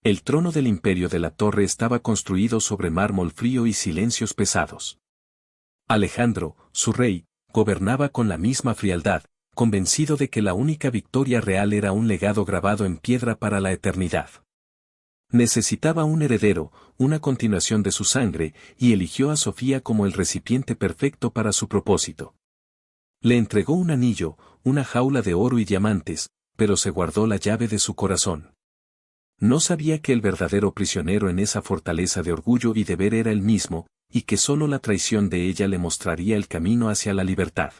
El trono del imperio de la torre estaba construido sobre mármol frío y silencios pesados. Alejandro, su rey, gobernaba con la misma frialdad, convencido de que la única victoria real era un legado grabado en piedra para la eternidad. Necesitaba un heredero, una continuación de su sangre, y eligió a Sofía como el recipiente perfecto para su propósito. Le entregó un anillo, una jaula de oro y diamantes, pero se guardó la llave de su corazón. No sabía que el verdadero prisionero en esa fortaleza de orgullo y deber era él mismo, y que solo la traición de ella le mostraría el camino hacia la libertad.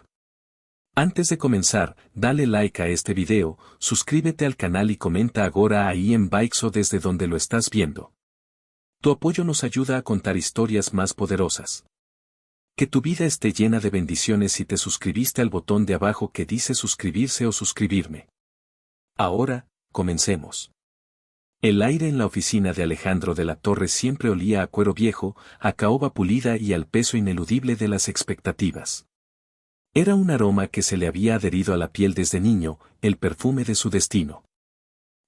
Antes de comenzar, dale like a este video, suscríbete al canal y comenta ahora ahí en Baixo desde donde lo estás viendo. Tu apoyo nos ayuda a contar historias más poderosas. Que tu vida esté llena de bendiciones si te suscribiste al botón de abajo que dice suscribirse o suscribirme. Ahora, comencemos. El aire en la oficina de Alejandro de la Torre siempre olía a cuero viejo, a caoba pulida y al peso ineludible de las expectativas. Era un aroma que se le había adherido a la piel desde niño, el perfume de su destino.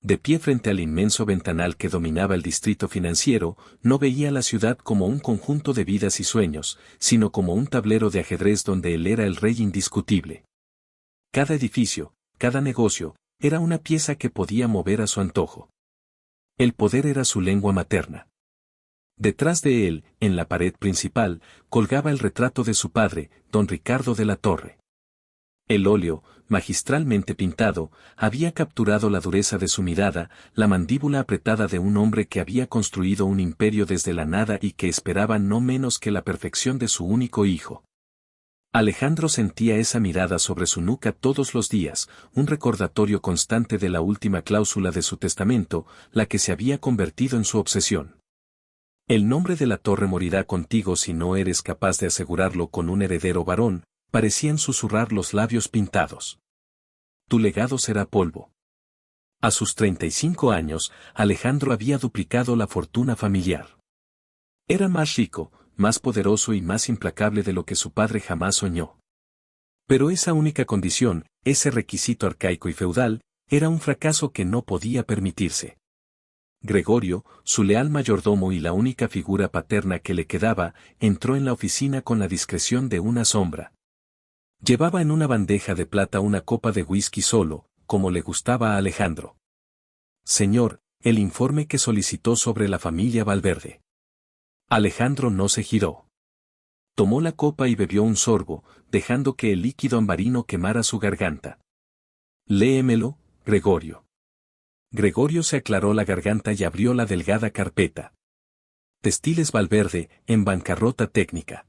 De pie frente al inmenso ventanal que dominaba el distrito financiero, no veía la ciudad como un conjunto de vidas y sueños, sino como un tablero de ajedrez donde él era el rey indiscutible. Cada edificio, cada negocio, era una pieza que podía mover a su antojo. El poder era su lengua materna. Detrás de él, en la pared principal, colgaba el retrato de su padre, don Ricardo de la Torre. El óleo, magistralmente pintado, había capturado la dureza de su mirada, la mandíbula apretada de un hombre que había construido un imperio desde la nada y que esperaba no menos que la perfección de su único hijo. Alejandro sentía esa mirada sobre su nuca todos los días, un recordatorio constante de la última cláusula de su testamento, la que se había convertido en su obsesión. El nombre de la torre morirá contigo si no eres capaz de asegurarlo con un heredero varón, parecían susurrar los labios pintados. Tu legado será polvo. A sus 35 años, Alejandro había duplicado la fortuna familiar. Era más rico, más poderoso y más implacable de lo que su padre jamás soñó. Pero esa única condición, ese requisito arcaico y feudal, era un fracaso que no podía permitirse. Gregorio, su leal mayordomo y la única figura paterna que le quedaba, entró en la oficina con la discreción de una sombra. Llevaba en una bandeja de plata una copa de whisky solo, como le gustaba a Alejandro. Señor, el informe que solicitó sobre la familia Valverde. Alejandro no se giró. Tomó la copa y bebió un sorbo, dejando que el líquido ambarino quemara su garganta. Léemelo, Gregorio. Gregorio se aclaró la garganta y abrió la delgada carpeta. Textiles Valverde, en bancarrota técnica.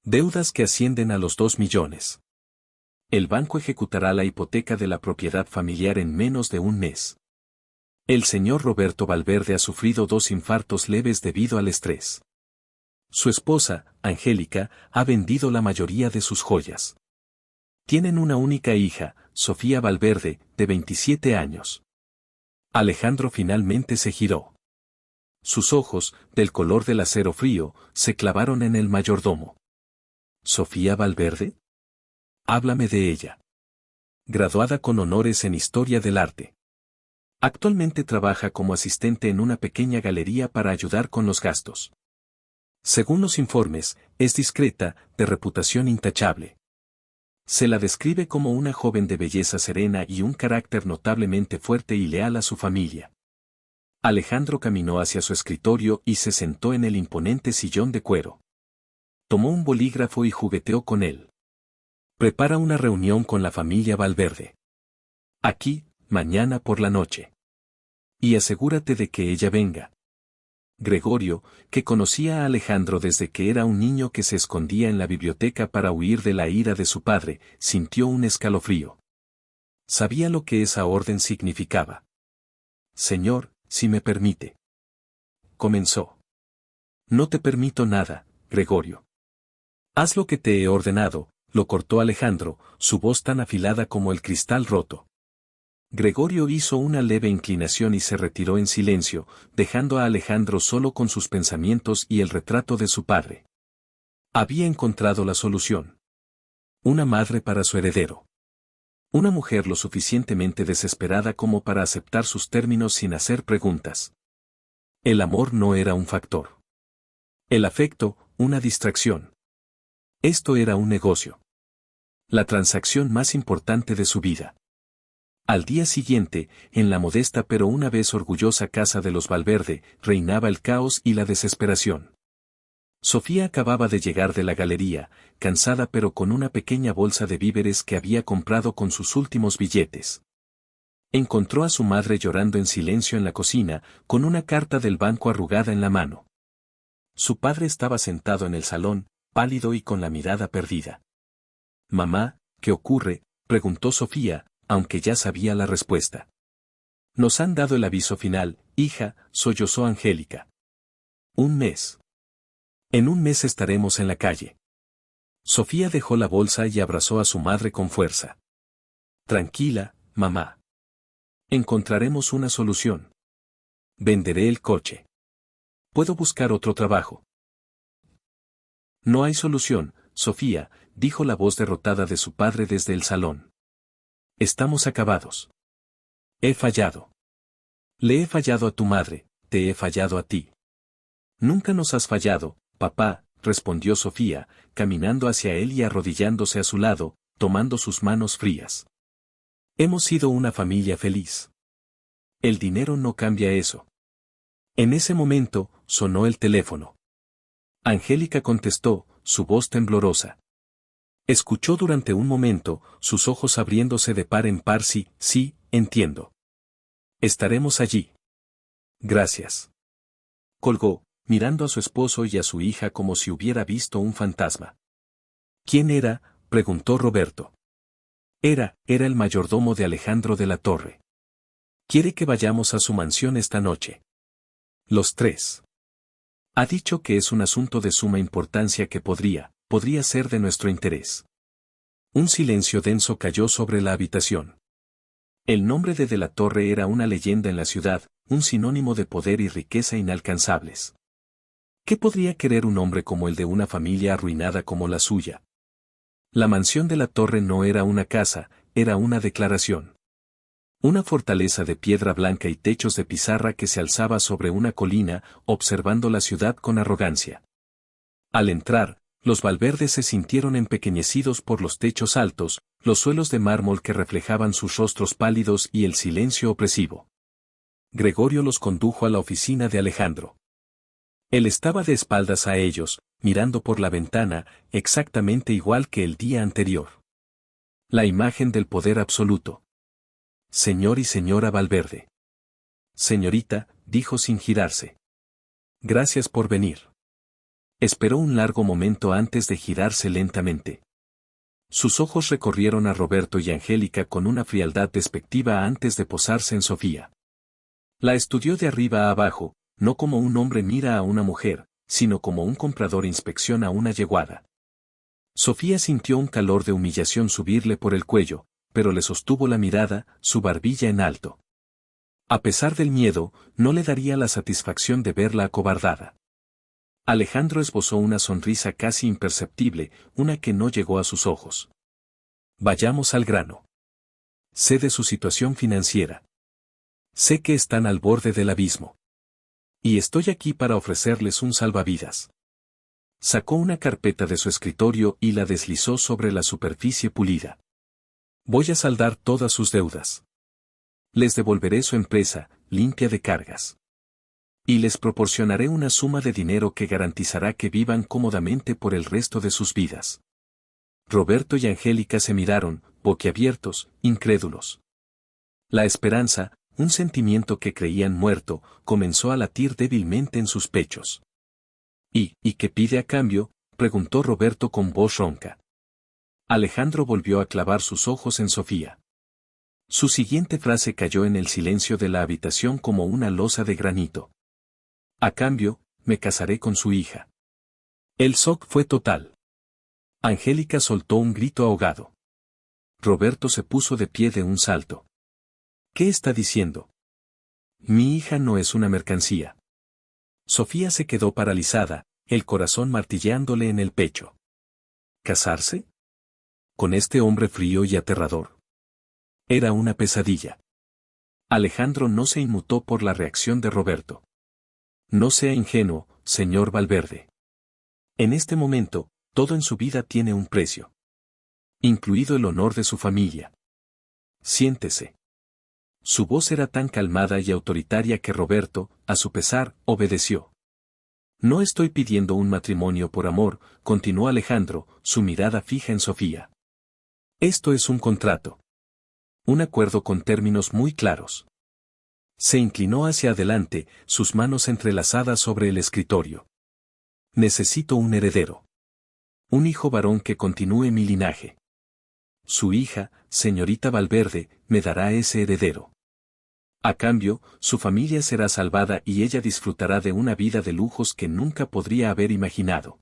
Deudas que ascienden a los 2 millones. El banco ejecutará la hipoteca de la propiedad familiar en menos de un mes. El señor Roberto Valverde ha sufrido 2 infartos leves debido al estrés. Su esposa, Angélica, ha vendido la mayoría de sus joyas. Tienen una única hija, Sofía Valverde, de 27 años. Alejandro finalmente se giró. Sus ojos, del color del acero frío, se clavaron en el mayordomo. ¿Sofía Valverde? Háblame de ella. Graduada con honores en Historia del Arte. Actualmente trabaja como asistente en una pequeña galería para ayudar con los gastos. Según los informes, es discreta, de reputación intachable. Se la describe como una joven de belleza serena y un carácter notablemente fuerte y leal a su familia. Alejandro caminó hacia su escritorio y se sentó en el imponente sillón de cuero. Tomó un bolígrafo y jugueteó con él. Prepara una reunión con la familia Valverde. Aquí, mañana por la noche. Y asegúrate de que ella venga. Gregorio, que conocía a Alejandro desde que era un niño que se escondía en la biblioteca para huir de la ira de su padre, sintió un escalofrío. Sabía lo que esa orden significaba. Señor, si me permite. Comenzó. No te permito nada, Gregorio. Haz lo que te he ordenado, lo cortó Alejandro, su voz tan afilada como el cristal roto. Gregorio hizo una leve inclinación y se retiró en silencio, dejando a Alejandro solo con sus pensamientos y el retrato de su padre. Había encontrado la solución. Una madre para su heredero. Una mujer lo suficientemente desesperada como para aceptar sus términos sin hacer preguntas. El amor no era un factor. El afecto, una distracción. Esto era un negocio. La transacción más importante de su vida. Al día siguiente, en la modesta pero una vez orgullosa casa de los Valverde, reinaba el caos y la desesperación. Sofía acababa de llegar de la galería, cansada pero con una pequeña bolsa de víveres que había comprado con sus últimos billetes. Encontró a su madre llorando en silencio en la cocina, con una carta del banco arrugada en la mano. Su padre estaba sentado en el salón, pálido y con la mirada perdida. «Mamá, ¿qué ocurre?», preguntó Sofía, aunque ya sabía la respuesta. «Nos han dado el aviso final, hija», sollozó Angélica. «Un mes. En un mes estaremos en la calle». Sofía dejó la bolsa y abrazó a su madre con fuerza. «Tranquila, mamá. Encontraremos una solución. Venderé el coche. Puedo buscar otro trabajo». «No hay solución, Sofía», dijo la voz derrotada de su padre desde el salón. «Estamos acabados. He fallado. Le he fallado a tu madre, te he fallado a ti». «Nunca nos has fallado, papá», respondió Sofía, caminando hacia él y arrodillándose a su lado, tomando sus manos frías. «Hemos sido una familia feliz. El dinero no cambia eso». En ese momento, sonó el teléfono. Angélica contestó, su voz temblorosa. Escuchó durante un momento, sus ojos abriéndose de par en par. «Sí, sí, entiendo. Estaremos allí. Gracias». Colgó, mirando a su esposo y a su hija como si hubiera visto un fantasma. «¿Quién era?», preguntó Roberto. Era el mayordomo de Alejandro de la Torre. «Quiere que vayamos a su mansión esta noche. Los tres. Ha dicho que es un asunto de suma importancia que podría ser de nuestro interés». Un silencio denso cayó sobre la habitación. El nombre de la Torre era una leyenda en la ciudad, un sinónimo de poder y riqueza inalcanzables. ¿Qué podría querer un hombre como el de una familia arruinada como la suya? La mansión de la Torre no era una casa, era una declaración. Una fortaleza de piedra blanca y techos de pizarra que se alzaba sobre una colina, observando la ciudad con arrogancia. Al entrar, los Valverde se sintieron empequeñecidos por los techos altos, los suelos de mármol que reflejaban sus rostros pálidos y el silencio opresivo. Gregorio los condujo a la oficina de Alejandro. Él estaba de espaldas a ellos, mirando por la ventana, exactamente igual que el día anterior. La imagen del poder absoluto. «Señor y señora Valverde». «Señorita», dijo sin girarse. «Gracias por venir». Esperó un largo momento antes de girarse lentamente. Sus ojos recorrieron a Roberto y Angélica con una frialdad despectiva antes de posarse en Sofía. La estudió de arriba a abajo, no como un hombre mira a una mujer, sino como un comprador inspecciona una yeguada. Sofía sintió un calor de humillación subirle por el cuello, pero le sostuvo la mirada, su barbilla en alto. A pesar del miedo, no le daría la satisfacción de verla acobardada. Alejandro esbozó una sonrisa casi imperceptible, una que no llegó a sus ojos. «Vayamos al grano. Sé de su situación financiera. Sé que están al borde del abismo. Y estoy aquí para ofrecerles un salvavidas». Sacó una carpeta de su escritorio y la deslizó sobre la superficie pulida. «Voy a saldar todas sus deudas. Les devolveré su empresa, limpia de cargas. Y les proporcionaré una suma de dinero que garantizará que vivan cómodamente por el resto de sus vidas». Roberto y Angélica se miraron, boquiabiertos, incrédulos. La esperanza, un sentimiento que creían muerto, comenzó a latir débilmente en sus pechos. ¿Y qué pide a cambio?, preguntó Roberto con voz ronca. Alejandro volvió a clavar sus ojos en Sofía. Su siguiente frase cayó en el silencio de la habitación como una losa de granito. «A cambio, me casaré con su hija». El shock fue total. Angélica soltó un grito ahogado. Roberto se puso de pie de un salto. «¿Qué está diciendo? Mi hija no es una mercancía». Sofía se quedó paralizada, el corazón martilleándole en el pecho. ¿Casarse? ¿Con este hombre frío y aterrador? Era una pesadilla. Alejandro no se inmutó por la reacción de Roberto. No sea ingenuo, señor Valverde. En este momento, todo en su vida tiene un precio. Incluido el honor de su familia. Siéntese. Su voz era tan calmada y autoritaria que Roberto, a su pesar, obedeció. No estoy pidiendo un matrimonio por amor, continuó Alejandro, su mirada fija en Sofía. Esto es un contrato. Un acuerdo con términos muy claros. Se inclinó hacia adelante, sus manos entrelazadas sobre el escritorio. Necesito un heredero. Un hijo varón que continúe mi linaje. Su hija, señorita Valverde, me dará ese heredero. A cambio, su familia será salvada y ella disfrutará de una vida de lujos que nunca podría haber imaginado.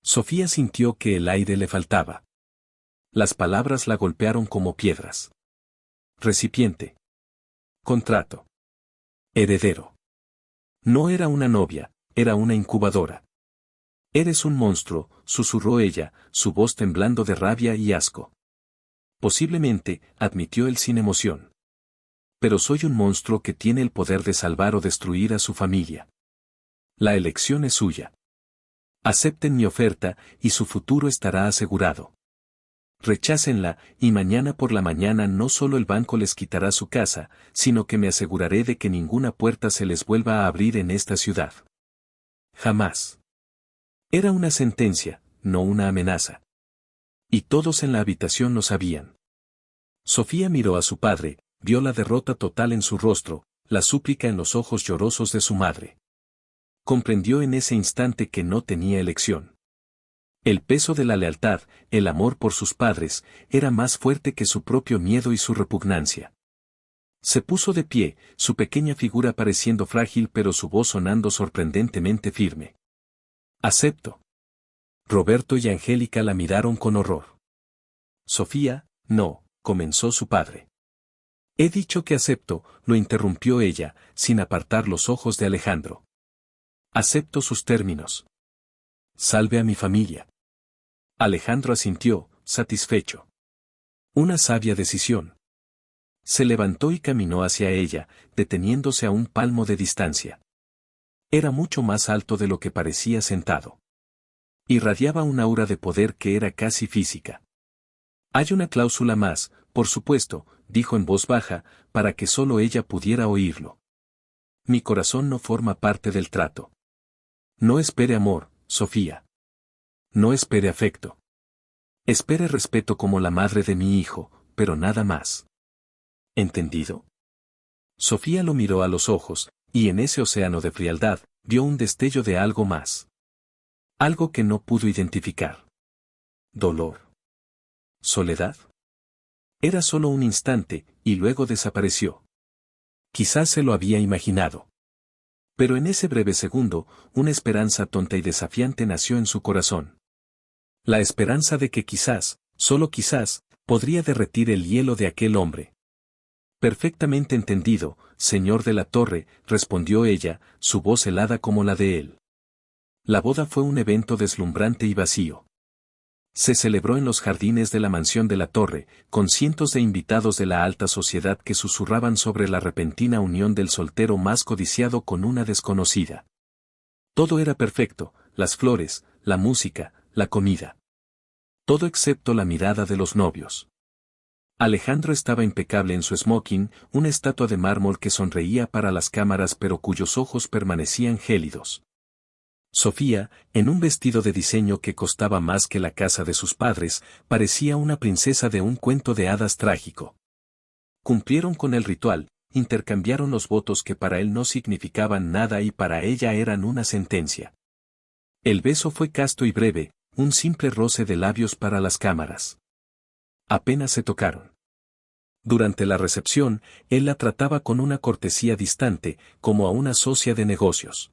Sofía sintió que el aire le faltaba. Las palabras la golpearon como piedras. Recipiente. Contrato. Heredero. No era una novia, era una incubadora. Eres un monstruo, susurró ella, su voz temblando de rabia y asco. Posiblemente, admitió él sin emoción. Pero soy un monstruo que tiene el poder de salvar o destruir a su familia. La elección es suya. Acepten mi oferta, y su futuro estará asegurado. Rechácenla, y mañana por la mañana no solo el banco les quitará su casa, sino que me aseguraré de que ninguna puerta se les vuelva a abrir en esta ciudad. Jamás. Era una sentencia, no una amenaza. Y todos en la habitación lo sabían. Sofía miró a su padre, vio la derrota total en su rostro, la súplica en los ojos llorosos de su madre. Comprendió en ese instante que no tenía elección. El peso de la lealtad, el amor por sus padres, era más fuerte que su propio miedo y su repugnancia. Se puso de pie, su pequeña figura pareciendo frágil pero su voz sonando sorprendentemente firme. Acepto. Roberto y Angélica la miraron con horror. Sofía, no, comenzó su padre. He dicho que acepto, lo interrumpió ella, sin apartar los ojos de Alejandro. Acepto sus términos. Salve a mi familia. Alejandro asintió, satisfecho. Una sabia decisión. Se levantó y caminó hacia ella, deteniéndose a un palmo de distancia. Era mucho más alto de lo que parecía sentado. Irradiaba un aura de poder que era casi física. Hay una cláusula más, por supuesto, dijo en voz baja, para que solo ella pudiera oírlo. Mi corazón no forma parte del trato. No espere amor, Sofía. No espere afecto. Espere respeto como la madre de mi hijo, pero nada más. ¿Entendido? Sofía lo miró a los ojos, y en ese océano de frialdad, vio un destello de algo más. Algo que no pudo identificar. Dolor. Soledad. Era solo un instante, y luego desapareció. Quizás se lo había imaginado. Pero en ese breve segundo, una esperanza tonta y desafiante nació en su corazón. La esperanza de que quizás, solo quizás, podría derretir el hielo de aquel hombre. Perfectamente entendido, señor de la Torre, respondió ella, su voz helada como la de él. La boda fue un evento deslumbrante y vacío. Se celebró en los jardines de la mansión de la Torre, con cientos de invitados de la alta sociedad que susurraban sobre la repentina unión del soltero más codiciado con una desconocida. Todo era perfecto, las flores, la música, la comida. Todo excepto la mirada de los novios. Alejandro estaba impecable en su smoking, una estatua de mármol que sonreía para las cámaras pero cuyos ojos permanecían gélidos. Sofía, en un vestido de diseño que costaba más que la casa de sus padres, parecía una princesa de un cuento de hadas trágico. Cumplieron con el ritual, intercambiaron los votos que para él no significaban nada y para ella eran una sentencia. El beso fue casto y breve, un simple roce de labios para las cámaras. Apenas se tocaron. Durante la recepción, él la trataba con una cortesía distante, como a una socia de negocios.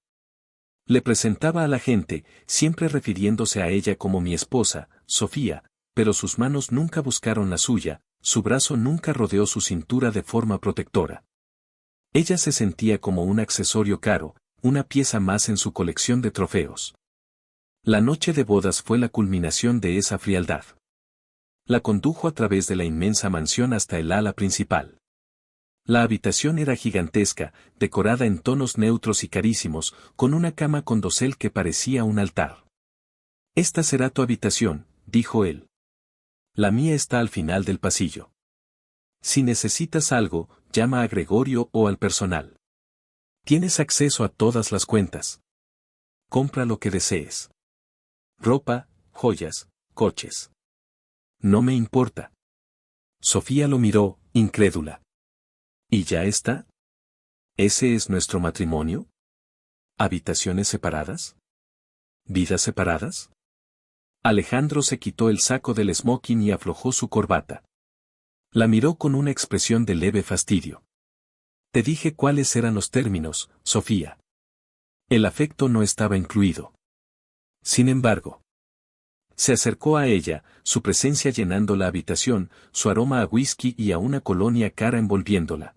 Le presentaba a la gente, siempre refiriéndose a ella como mi esposa, Sofía, pero sus manos nunca buscaron la suya, su brazo nunca rodeó su cintura de forma protectora. Ella se sentía como un accesorio caro, una pieza más en su colección de trofeos. La noche de bodas fue la culminación de esa frialdad. La condujo a través de la inmensa mansión hasta el ala principal. La habitación era gigantesca, decorada en tonos neutros y carísimos, con una cama con dosel que parecía un altar. «Esta será tu habitación», dijo él. «La mía está al final del pasillo. Si necesitas algo, llama a Gregorio o al personal. Tienes acceso a todas las cuentas. Compra lo que desees. Ropa, joyas, coches. No me importa». Sofía lo miró, incrédula. ¿Y ya está? ¿Ese es nuestro matrimonio? ¿Habitaciones separadas? ¿Vidas separadas? Alejandro se quitó el saco del smoking y aflojó su corbata. La miró con una expresión de leve fastidio. Te dije cuáles eran los términos, Sofía. El afecto no estaba incluido. Sin embargo, se acercó a ella, su presencia llenando la habitación, su aroma a whisky y a una colonia cara envolviéndola.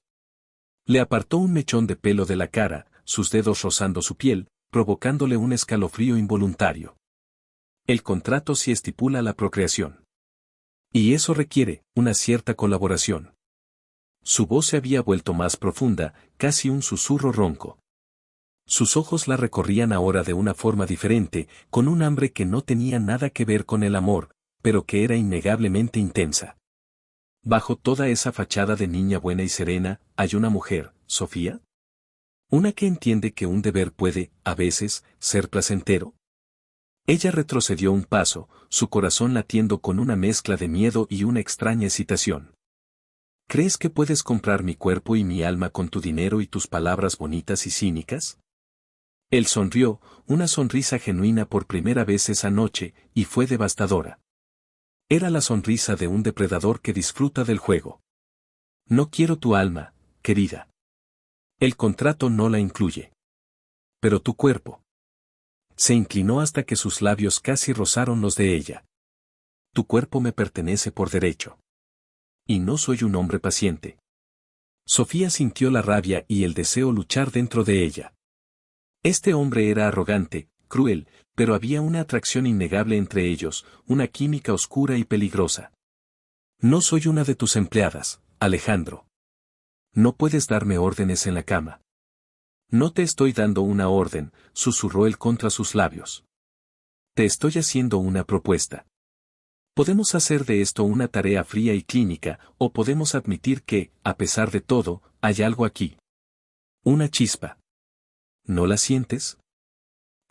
Le apartó un mechón de pelo de la cara, sus dedos rozando su piel, provocándole un escalofrío involuntario. El contrato sí estipula la procreación. Y eso requiere una cierta colaboración. Su voz se había vuelto más profunda, casi un susurro ronco. Sus ojos la recorrían ahora de una forma diferente, con un hambre que no tenía nada que ver con el amor, pero que era innegablemente intensa. Bajo toda esa fachada de niña buena y serena, hay una mujer, Sofía. Una que entiende que un deber puede, a veces, ser placentero. Ella retrocedió un paso, su corazón latiendo con una mezcla de miedo y una extraña excitación. ¿Crees que puedes comprar mi cuerpo y mi alma con tu dinero y tus palabras bonitas y cínicas? Él sonrió, una sonrisa genuina por primera vez esa noche, y fue devastadora. Era la sonrisa de un depredador que disfruta del juego. No quiero tu alma, querida. El contrato no la incluye. Pero tu cuerpo. Se inclinó hasta que sus labios casi rozaron los de ella. Tu cuerpo me pertenece por derecho. Y no soy un hombre paciente. Sofía sintió la rabia y el deseo luchar dentro de ella. Este hombre era arrogante, cruel, pero había una atracción innegable entre ellos, una química oscura y peligrosa. No soy una de tus empleadas, Alejandro. No puedes darme órdenes en la cama. No te estoy dando una orden, susurró él contra sus labios. Te estoy haciendo una propuesta. Podemos hacer de esto una tarea fría y clínica, o podemos admitir que, a pesar de todo, hay algo aquí. Una chispa. ¿No la sientes?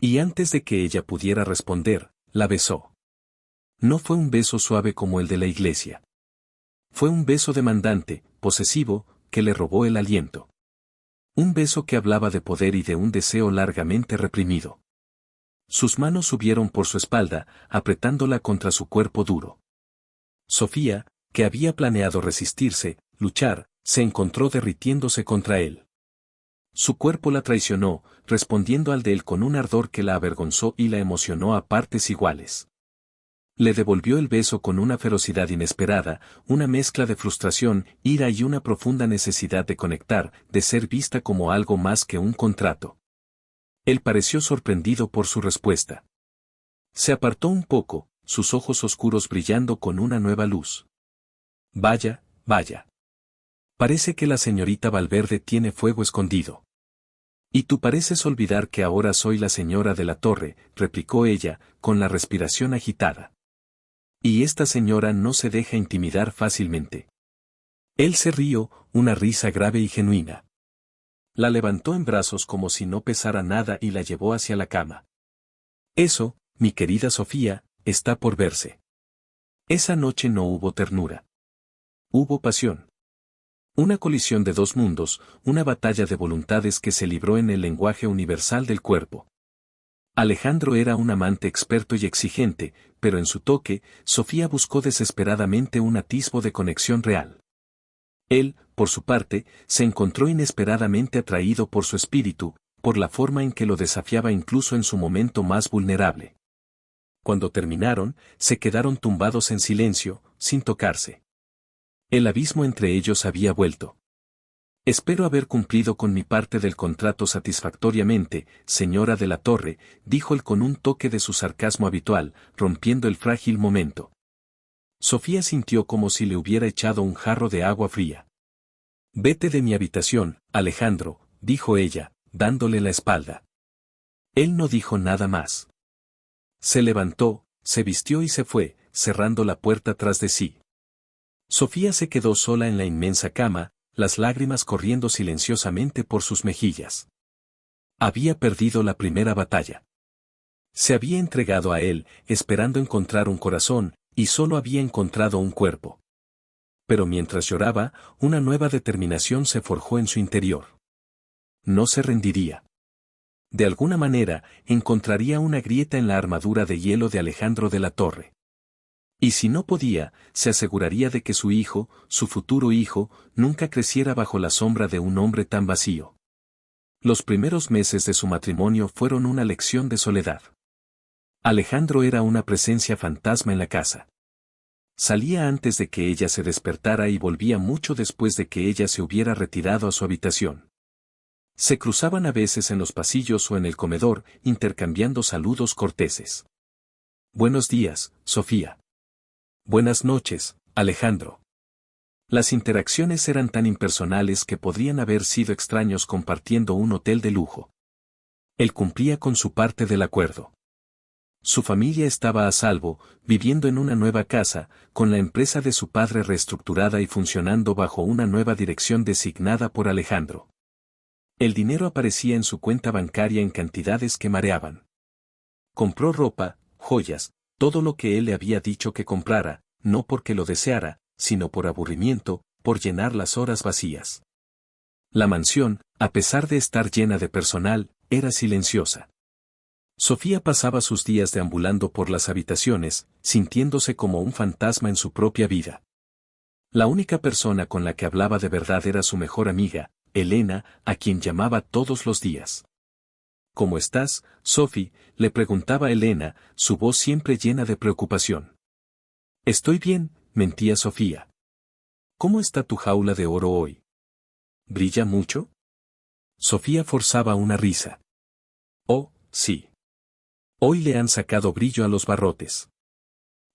Y antes de que ella pudiera responder, la besó. No fue un beso suave como el de la iglesia. Fue un beso demandante, posesivo, que le robó el aliento. Un beso que hablaba de poder y de un deseo largamente reprimido. Sus manos subieron por su espalda, apretándola contra su cuerpo duro. Sofía, que había planeado resistirse, luchar, se encontró derritiéndose contra él. Su cuerpo la traicionó, respondiendo al de él con un ardor que la avergonzó y la emocionó a partes iguales. Le devolvió el beso con una ferocidad inesperada, una mezcla de frustración, ira y una profunda necesidad de conectar, de ser vista como algo más que un contrato. Él pareció sorprendido por su respuesta. Se apartó un poco, sus ojos oscuros brillando con una nueva luz. Vaya, vaya. Parece que la señorita Valverde tiene fuego escondido. Y tú pareces olvidar que ahora soy la señora de la Torre, replicó ella, con la respiración agitada. Y esta señora no se deja intimidar fácilmente. Él se rió, una risa grave y genuina. La levantó en brazos como si no pesara nada y la llevó hacia la cama. Eso, mi querida Sofía, está por verse. Esa noche no hubo ternura. Hubo pasión. Una colisión de dos mundos, una batalla de voluntades que se libró en el lenguaje universal del cuerpo. Alejandro era un amante experto y exigente, pero en su toque, Sofía buscó desesperadamente un atisbo de conexión real. Él, por su parte, se encontró inesperadamente atraído por su espíritu, por la forma en que lo desafiaba incluso en su momento más vulnerable. Cuando terminaron, se quedaron tumbados en silencio, sin tocarse. El abismo entre ellos había vuelto. Espero haber cumplido con mi parte del contrato satisfactoriamente, señora de la Torre, dijo él con un toque de su sarcasmo habitual, rompiendo el frágil momento. Sofía sintió como si le hubiera echado un jarro de agua fría. Vete de mi habitación, Alejandro, dijo ella, dándole la espalda. Él no dijo nada más. Se levantó, se vistió y se fue, cerrando la puerta tras de sí. Sofía se quedó sola en la inmensa cama, las lágrimas corriendo silenciosamente por sus mejillas. Había perdido la primera batalla. Se había entregado a él, esperando encontrar un corazón, y solo había encontrado un cuerpo. Pero mientras lloraba, una nueva determinación se forjó en su interior. No se rendiría. De alguna manera, encontraría una grieta en la armadura de hielo de Alejandro de la Torre. Y si no podía, se aseguraría de que su hijo, su futuro hijo, nunca creciera bajo la sombra de un hombre tan vacío. Los primeros meses de su matrimonio fueron una lección de soledad. Alejandro era una presencia fantasma en la casa. Salía antes de que ella se despertara y volvía mucho después de que ella se hubiera retirado a su habitación. Se cruzaban a veces en los pasillos o en el comedor, intercambiando saludos corteses. Buenos días, Sofía. Buenas noches, Alejandro. Las interacciones eran tan impersonales que podrían haber sido extraños compartiendo un hotel de lujo. Él cumplía con su parte del acuerdo. Su familia estaba a salvo, viviendo en una nueva casa, con la empresa de su padre reestructurada y funcionando bajo una nueva dirección designada por Alejandro. El dinero aparecía en su cuenta bancaria en cantidades que mareaban. Compró ropa, joyas, todo lo que él le había dicho que comprara, no porque lo deseara, sino por aburrimiento, por llenar las horas vacías. La mansión, a pesar de estar llena de personal, era silenciosa. Sofía pasaba sus días deambulando por las habitaciones, sintiéndose como un fantasma en su propia vida. La única persona con la que hablaba de verdad era su mejor amiga, Elena, a quien llamaba todos los días. ¿Cómo estás, Sophie?, le preguntaba Elena, su voz siempre llena de preocupación. Estoy bien, mentía Sofía. ¿Cómo está tu jaula de oro hoy? ¿Brilla mucho? Sofía forzaba una risa. Oh, sí. Hoy le han sacado brillo a los barrotes.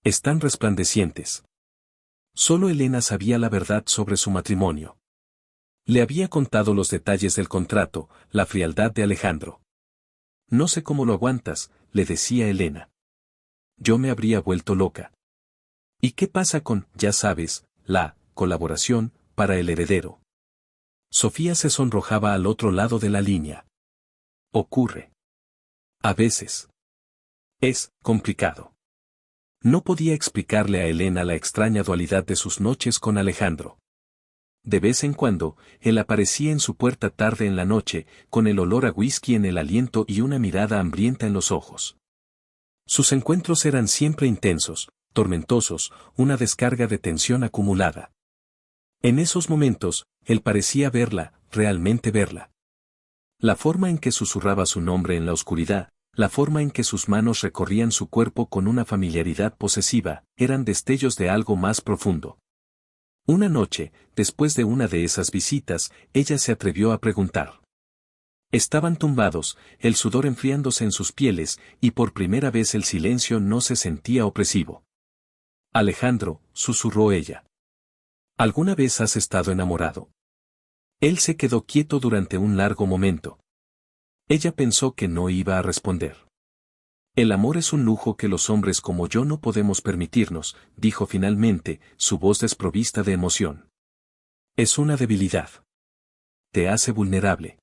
Están resplandecientes. Solo Elena sabía la verdad sobre su matrimonio. Le había contado los detalles del contrato, la frialdad de Alejandro. No sé cómo lo aguantas, le decía Elena. Yo me habría vuelto loca. ¿Y qué pasa con, ya sabes, la colaboración para el heredero? Sofía se sonrojaba al otro lado de la línea. Ocurre. A veces. Es complicado. No podía explicarle a Elena la extraña dualidad de sus noches con Alejandro. De vez en cuando, él aparecía en su puerta tarde en la noche, con el olor a whisky en el aliento y una mirada hambrienta en los ojos. Sus encuentros eran siempre intensos, tormentosos, una descarga de tensión acumulada. En esos momentos, él parecía verla, realmente verla. La forma en que susurraba su nombre en la oscuridad, la forma en que sus manos recorrían su cuerpo con una familiaridad posesiva, eran destellos de algo más profundo. Una noche, después de una de esas visitas, ella se atrevió a preguntar. Estaban tumbados, el sudor enfriándose en sus pieles, y por primera vez el silencio no se sentía opresivo. Alejandro, susurró ella. ¿Alguna vez has estado enamorado? Él se quedó quieto durante un largo momento. Ella pensó que no iba a responder. El amor es un lujo que los hombres como yo no podemos permitirnos, dijo finalmente, su voz desprovista de emoción. Es una debilidad. Te hace vulnerable.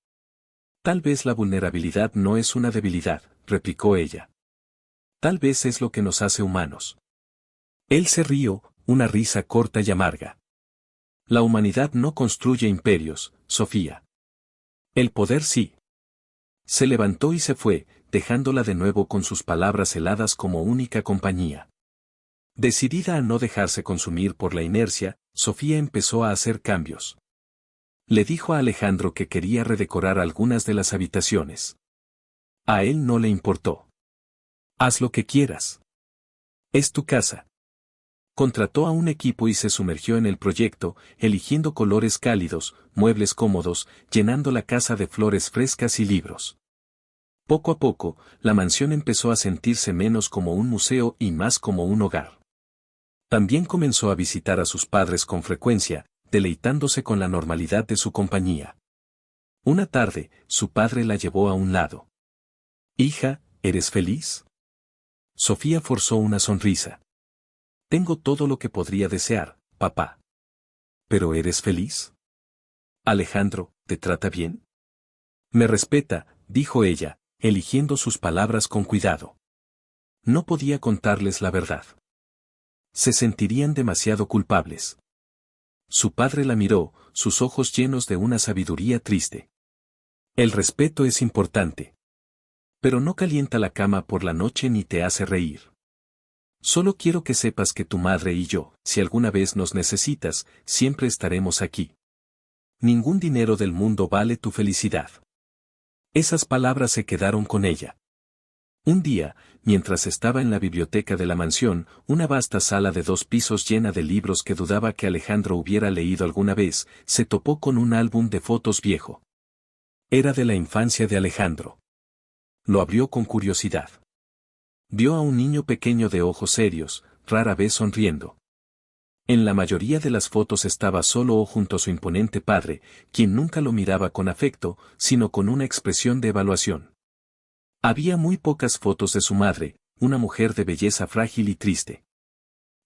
Tal vez la vulnerabilidad no es una debilidad, replicó ella. Tal vez es lo que nos hace humanos. Él se rió, una risa corta y amarga. La humanidad no construye imperios, Sofía. El poder sí. Se levantó y se fue, dejándola de nuevo con sus palabras heladas como única compañía. Decidida a no dejarse consumir por la inercia, Sofía empezó a hacer cambios. Le dijo a Alejandro que quería redecorar algunas de las habitaciones. A él no le importó. Haz lo que quieras. Es tu casa. Contrató a un equipo y se sumergió en el proyecto, eligiendo colores cálidos, muebles cómodos, llenando la casa de flores frescas y libros. Poco a poco, la mansión empezó a sentirse menos como un museo y más como un hogar. También comenzó a visitar a sus padres con frecuencia, deleitándose con la normalidad de su compañía. Una tarde, su padre la llevó a un lado. «Hija, ¿eres feliz?». Sofía forzó una sonrisa. «Tengo todo lo que podría desear, papá». «¿Pero eres feliz? Alejandro, ¿te trata bien?». «Me respeta», dijo ella, eligiendo sus palabras con cuidado. No podía contarles la verdad. Se sentirían demasiado culpables. Su padre la miró, sus ojos llenos de una sabiduría triste. «El respeto es importante. Pero no calienta la cama por la noche ni te hace reír. Solo quiero que sepas que tu madre y yo, si alguna vez nos necesitas, siempre estaremos aquí. Ningún dinero del mundo vale tu felicidad». Esas palabras se quedaron con ella. Un día, mientras estaba en la biblioteca de la mansión, una vasta sala de 2 pisos llena de libros que dudaba que Alejandro hubiera leído alguna vez, se topó con un álbum de fotos viejo. Era de la infancia de Alejandro. Lo abrió con curiosidad. Vio a un niño pequeño de ojos serios, rara vez sonriendo. En la mayoría de las fotos estaba solo o junto a su imponente padre, quien nunca lo miraba con afecto, sino con una expresión de evaluación. Había muy pocas fotos de su madre, una mujer de belleza frágil y triste.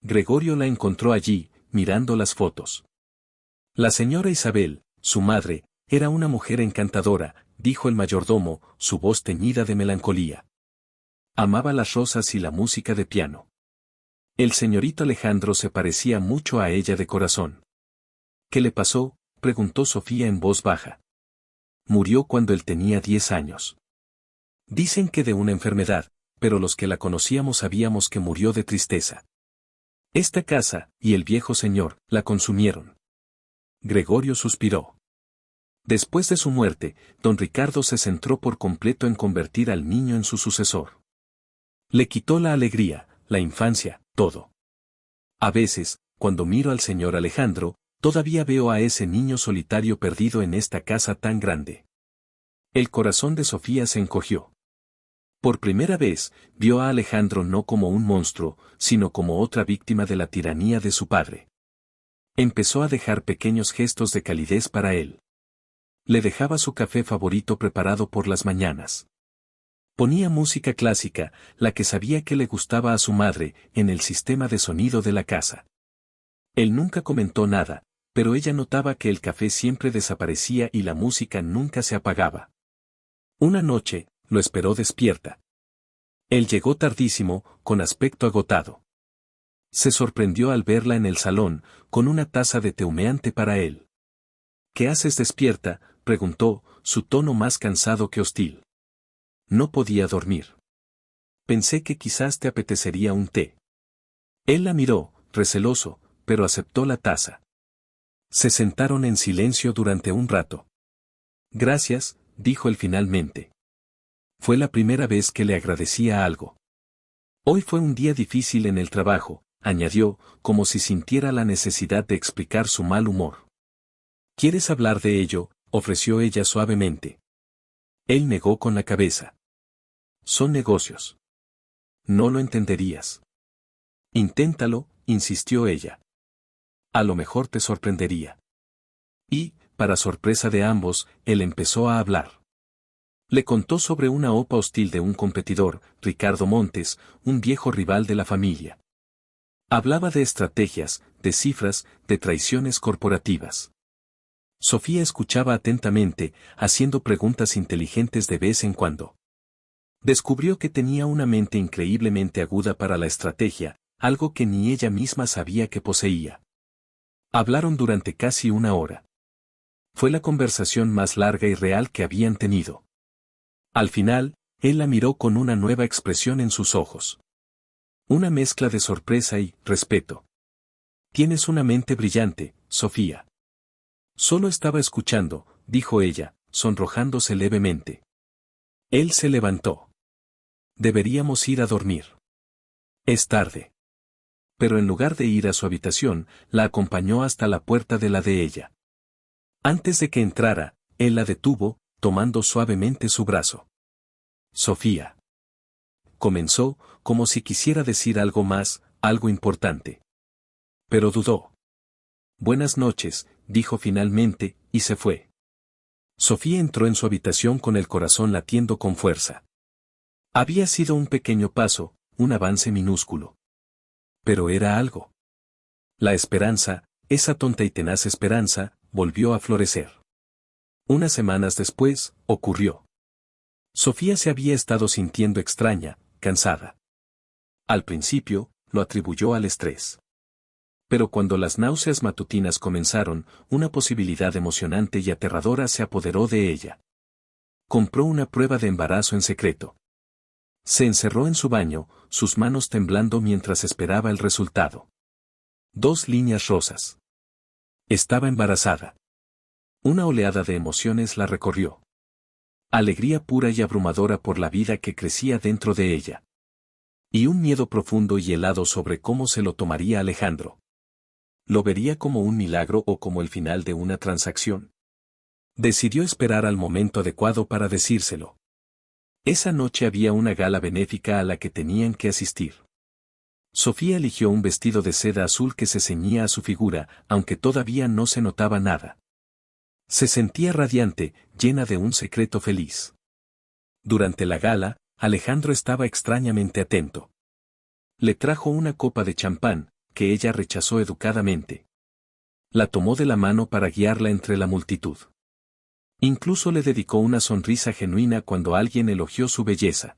Gregorio la encontró allí, mirando las fotos. La señora Isabel, su madre, era una mujer encantadora, dijo el mayordomo, su voz teñida de melancolía. Amaba las rosas y la música de piano. El señorito Alejandro se parecía mucho a ella de corazón. «¿Qué le pasó?», preguntó Sofía en voz baja. «Murió cuando él tenía 10 años. Dicen que de una enfermedad, pero los que la conocíamos sabíamos que murió de tristeza. Esta casa, y el viejo señor, la consumieron». Gregorio suspiró. Después de su muerte, don Ricardo se centró por completo en convertir al niño en su sucesor. Le quitó la alegría, la infancia, todo. A veces, cuando miro al señor Alejandro, todavía veo a ese niño solitario perdido en esta casa tan grande. El corazón de Sofía se encogió. Por primera vez, vio a Alejandro no como un monstruo, sino como otra víctima de la tiranía de su padre. Empezó a dejar pequeños gestos de calidez para él. Le dejaba su café favorito preparado por las mañanas. Ponía música clásica, la que sabía que le gustaba a su madre, en el sistema de sonido de la casa. Él nunca comentó nada, pero ella notaba que el café siempre desaparecía y la música nunca se apagaba. Una noche, lo esperó despierta. Él llegó tardísimo, con aspecto agotado. Se sorprendió al verla en el salón, con una taza de té humeante para él. «¿Qué haces despierta?», preguntó, su tono más cansado que hostil. «No podía dormir. Pensé que quizás te apetecería un té». Él la miró, receloso, pero aceptó la taza. Se sentaron en silencio durante un rato. «Gracias», dijo él finalmente. Fue la primera vez que le agradecía algo. «Hoy fue un día difícil en el trabajo», añadió, como si sintiera la necesidad de explicar su mal humor. «¿Quieres hablar de ello?», ofreció ella suavemente. Él negó con la cabeza. «Son negocios. No lo entenderías». «Inténtalo», insistió ella. «A lo mejor te sorprendería». Y, para sorpresa de ambos, él empezó a hablar. Le contó sobre una OPA hostil de un competidor, Ricardo Montes, un viejo rival de la familia. Hablaba de estrategias, de cifras, de traiciones corporativas. Sofía escuchaba atentamente, haciendo preguntas inteligentes de vez en cuando. Descubrió que tenía una mente increíblemente aguda para la estrategia, algo que ni ella misma sabía que poseía. Hablaron durante casi 1 hora. Fue la conversación más larga y real que habían tenido. Al final, él la miró con una nueva expresión en sus ojos. Una mezcla de sorpresa y respeto. «Tienes una mente brillante, Sofía». «Solo estaba escuchando», dijo ella, sonrojándose levemente. Él se levantó. «Deberíamos ir a dormir. Es tarde». Pero en lugar de ir a su habitación, la acompañó hasta la puerta de la de ella. Antes de que entrara, él la detuvo, tomando suavemente su brazo. «Sofía». Comenzó, como si quisiera decir algo más, algo importante. Pero dudó. «Buenas noches», dijo finalmente, y se fue. Sofía entró en su habitación con el corazón latiendo con fuerza. Había sido un pequeño paso, un avance minúsculo. Pero era algo. La esperanza, esa tonta y tenaz esperanza, volvió a florecer. Unas semanas después, ocurrió. Sofía se había estado sintiendo extraña, cansada. Al principio, lo atribuyó al estrés. Pero cuando las náuseas matutinas comenzaron, una posibilidad emocionante y aterradora se apoderó de ella. Compró una prueba de embarazo en secreto. Se encerró en su baño, sus manos temblando mientras esperaba el resultado. 2 líneas rosas. Estaba embarazada. Una oleada de emociones la recorrió. Alegría pura y abrumadora por la vida que crecía dentro de ella. Y un miedo profundo y helado sobre cómo se lo tomaría Alejandro. ¿Lo vería como un milagro o como el final de una transacción? Decidió esperar al momento adecuado para decírselo. Esa noche había una gala benéfica a la que tenían que asistir. Sofía eligió un vestido de seda azul que se ceñía a su figura, aunque todavía no se notaba nada. Se sentía radiante, llena de un secreto feliz. Durante la gala, Alejandro estaba extrañamente atento. Le trajo una copa de champán, que ella rechazó educadamente. La tomó de la mano para guiarla entre la multitud. Incluso le dedicó una sonrisa genuina cuando alguien elogió su belleza.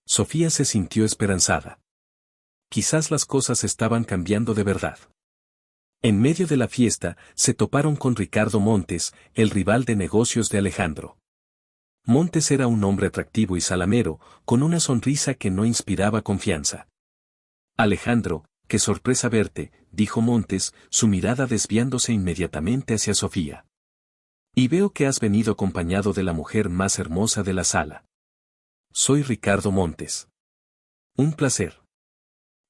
Sofía se sintió esperanzada. Quizás las cosas estaban cambiando de verdad. En medio de la fiesta, se toparon con Ricardo Montes, el rival de negocios de Alejandro. Montes era un hombre atractivo y salamero, con una sonrisa que no inspiraba confianza. Alejandro, qué sorpresa verte, dijo Montes, su mirada desviándose inmediatamente hacia Sofía. Y veo que has venido acompañado de la mujer más hermosa de la sala. Soy Ricardo Montes. Un placer.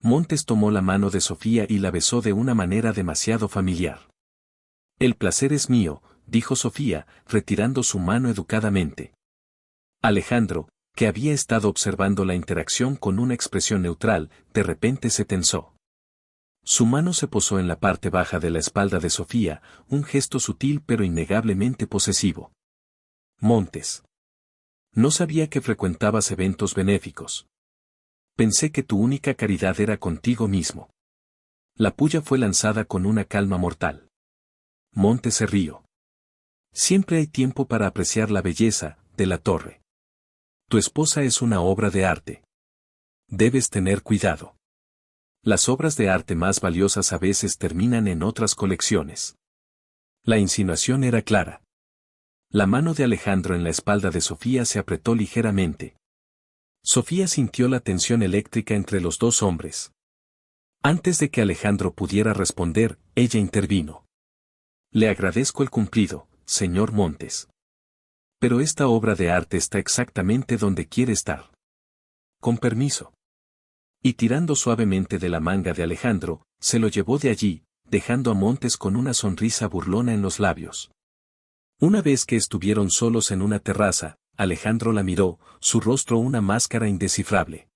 Montes tomó la mano de Sofía y la besó de una manera demasiado familiar. El placer es mío, dijo Sofía, retirando su mano educadamente. Alejandro, que había estado observando la interacción con una expresión neutral, de repente se tensó. Su mano se posó en la parte baja de la espalda de Sofía, un gesto sutil pero innegablemente posesivo. Montes. No sabía que frecuentabas eventos benéficos. Pensé que tu única caridad era contigo mismo. La puya fue lanzada con una calma mortal. Montes se rió. Siempre hay tiempo para apreciar la belleza, de la Torre. Tu esposa es una obra de arte. Debes tener cuidado. Las obras de arte más valiosas a veces terminan en otras colecciones. La insinuación era clara. La mano de Alejandro en la espalda de Sofía se apretó ligeramente. Sofía sintió la tensión eléctrica entre los dos hombres. Antes de que Alejandro pudiera responder, ella intervino. Le agradezco el cumplido, señor Montes. Pero esta obra de arte está exactamente donde quiere estar. Con permiso. Y tirando suavemente de la manga de Alejandro, se lo llevó de allí, dejando a Montes con una sonrisa burlona en los labios. Una vez que estuvieron solos en una terraza, Alejandro la miró, su rostro una máscara indescifrable.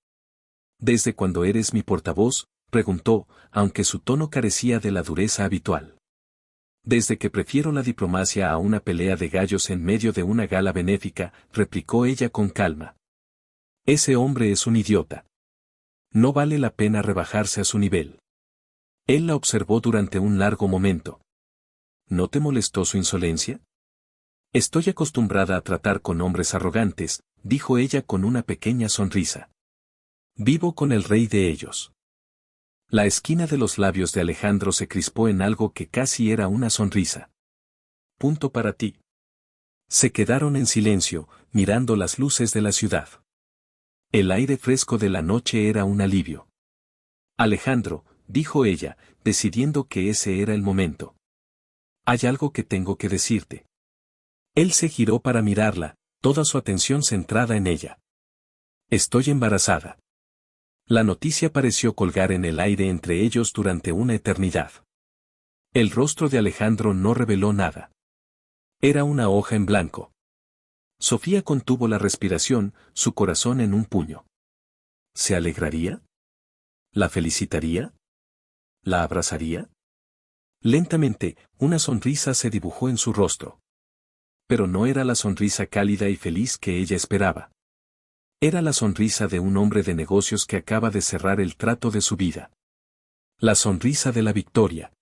¿Desde cuándo eres mi portavoz?, preguntó, aunque su tono carecía de la dureza habitual. Desde que prefiero la diplomacia a una pelea de gallos en medio de una gala benéfica, replicó ella con calma. Ese hombre es un idiota. No vale la pena rebajarse a su nivel. Él la observó durante un largo momento. ¿No te molestó su insolencia? Estoy acostumbrada a tratar con hombres arrogantes, dijo ella con una pequeña sonrisa. Vivo con el rey de ellos. La esquina de los labios de Alejandro se crispó en algo que casi era una sonrisa. Punto para ti. Se quedaron en silencio, mirando las luces de la ciudad. El aire fresco de la noche era un alivio. Alejandro, dijo ella, decidiendo que ese era el momento. Hay algo que tengo que decirte. Él se giró para mirarla, toda su atención centrada en ella. Estoy embarazada. La noticia pareció colgar en el aire entre ellos durante una eternidad. El rostro de Alejandro no reveló nada. Era una hoja en blanco. Sofía contuvo la respiración, su corazón en un puño. ¿Se alegraría? ¿La felicitaría? ¿La abrazaría? Lentamente, una sonrisa se dibujó en su rostro. Pero no era la sonrisa cálida y feliz que ella esperaba. Era la sonrisa de un hombre de negocios que acaba de cerrar el trato de su vida. La sonrisa de la victoria.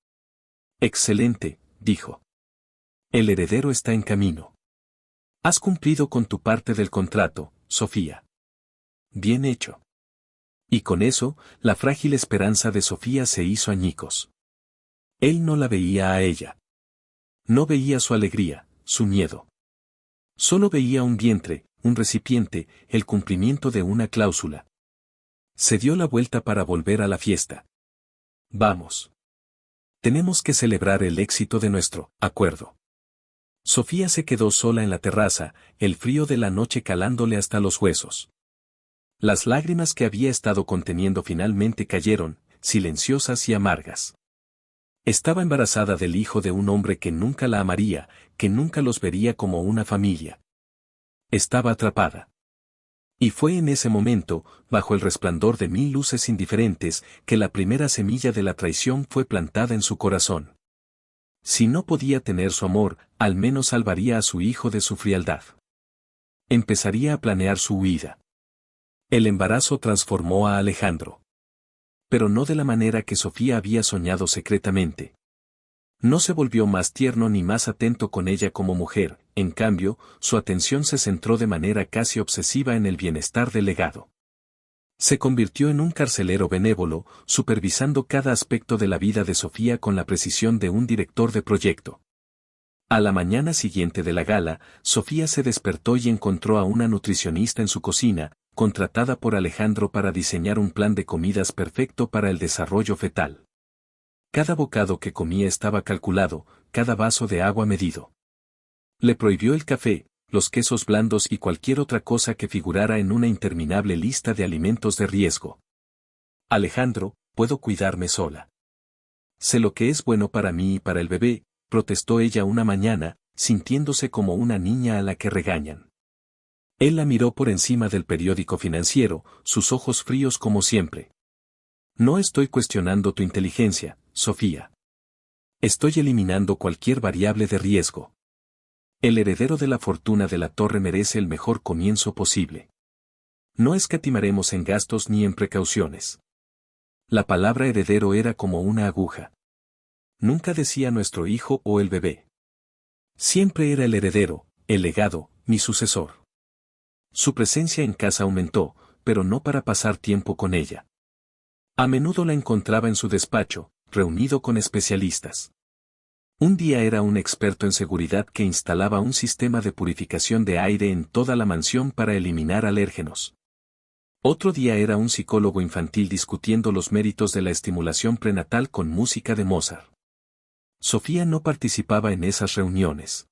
Excelente, dijo. El heredero está en camino. Has cumplido con tu parte del contrato, Sofía. Bien hecho. Y con eso, la frágil esperanza de Sofía se hizo añicos. Él no la veía a ella. No veía su alegría, su miedo. Solo veía un vientre, un recipiente, el cumplimiento de una cláusula. Se dio la vuelta para volver a la fiesta. Vamos. Tenemos que celebrar el éxito de nuestro acuerdo. Sofía se quedó sola en la terraza, el frío de la noche calándole hasta los huesos. Las lágrimas que había estado conteniendo finalmente cayeron, silenciosas y amargas. Estaba embarazada del hijo de un hombre que nunca la amaría, que nunca los vería como una familia. Estaba atrapada. Y fue en ese momento, bajo el resplandor de 1000 luces indiferentes, que la primera semilla de la traición fue plantada en su corazón. Si no podía tener su amor, al menos salvaría a su hijo de su frialdad. Empezaría a planear su huida. El embarazo transformó a Alejandro. Pero no de la manera que Sofía había soñado secretamente. No se volvió más tierno ni más atento con ella como mujer, en cambio, su atención se centró de manera casi obsesiva en el bienestar del legado. Se convirtió en un carcelero benévolo, supervisando cada aspecto de la vida de Sofía con la precisión de un director de proyecto. A la mañana siguiente de la gala, Sofía se despertó y encontró a una nutricionista en su cocina, contratada por Alejandro para diseñar un plan de comidas perfecto para el desarrollo fetal. Cada bocado que comía estaba calculado, cada vaso de agua medido. Le prohibió el café, los quesos blandos y cualquier otra cosa que figurara en una interminable lista de alimentos de riesgo. Alejandro, puedo cuidarme sola. Sé lo que es bueno para mí y para el bebé, protestó ella una mañana, sintiéndose como una niña a la que regañan. Él la miró por encima del periódico financiero, sus ojos fríos como siempre. No estoy cuestionando tu inteligencia, Sofía. Estoy eliminando cualquier variable de riesgo. El heredero de la fortuna de la torre merece el mejor comienzo posible. No escatimaremos en gastos ni en precauciones. La palabra heredero era como una aguja. Nunca decía nuestro hijo o el bebé. Siempre era el heredero, el legado, mi sucesor. Su presencia en casa aumentó, pero no para pasar tiempo con ella. A menudo la encontraba en su despacho, reunido con especialistas. Un día era un experto en seguridad que instalaba un sistema de purificación de aire en toda la mansión para eliminar alérgenos. Otro día era un psicólogo infantil discutiendo los méritos de la estimulación prenatal con música de Mozart. Sofía no participaba en esas reuniones.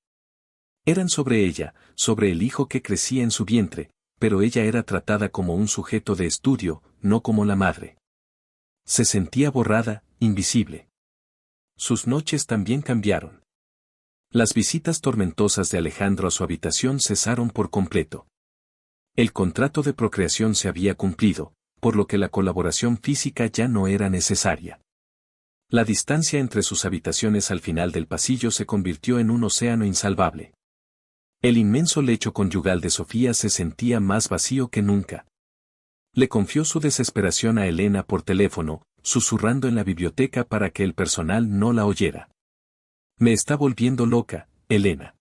Eran sobre ella, sobre el hijo que crecía en su vientre, pero ella era tratada como un sujeto de estudio, no como la madre. Se sentía borrada, invisible. Sus noches también cambiaron. Las visitas tormentosas de Alejandro a su habitación cesaron por completo. El contrato de procreación se había cumplido, por lo que la colaboración física ya no era necesaria. La distancia entre sus habitaciones al final del pasillo se convirtió en un océano insalvable. El inmenso lecho conyugal de Sofía se sentía más vacío que nunca. Le confió su desesperación a Elena por teléfono, susurrando en la biblioteca para que el personal no la oyera. Me está volviendo loca, Elena.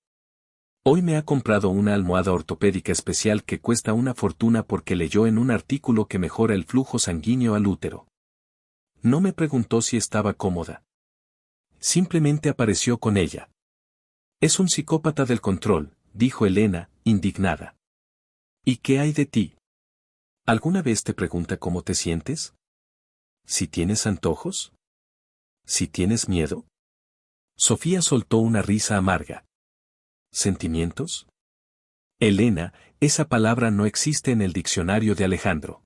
Hoy me ha comprado una almohada ortopédica especial que cuesta una fortuna porque leyó en un artículo que mejora el flujo sanguíneo al útero. No me preguntó si estaba cómoda. Simplemente apareció con ella. Es un psicópata del control, dijo Elena, indignada. ¿Y qué hay de ti? ¿Alguna vez te pregunta cómo te sientes? ¿Si tienes antojos? ¿Si tienes miedo? Sofía soltó una risa amarga. ¿Sentimientos? Elena, esa palabra no existe en el diccionario de Alejandro.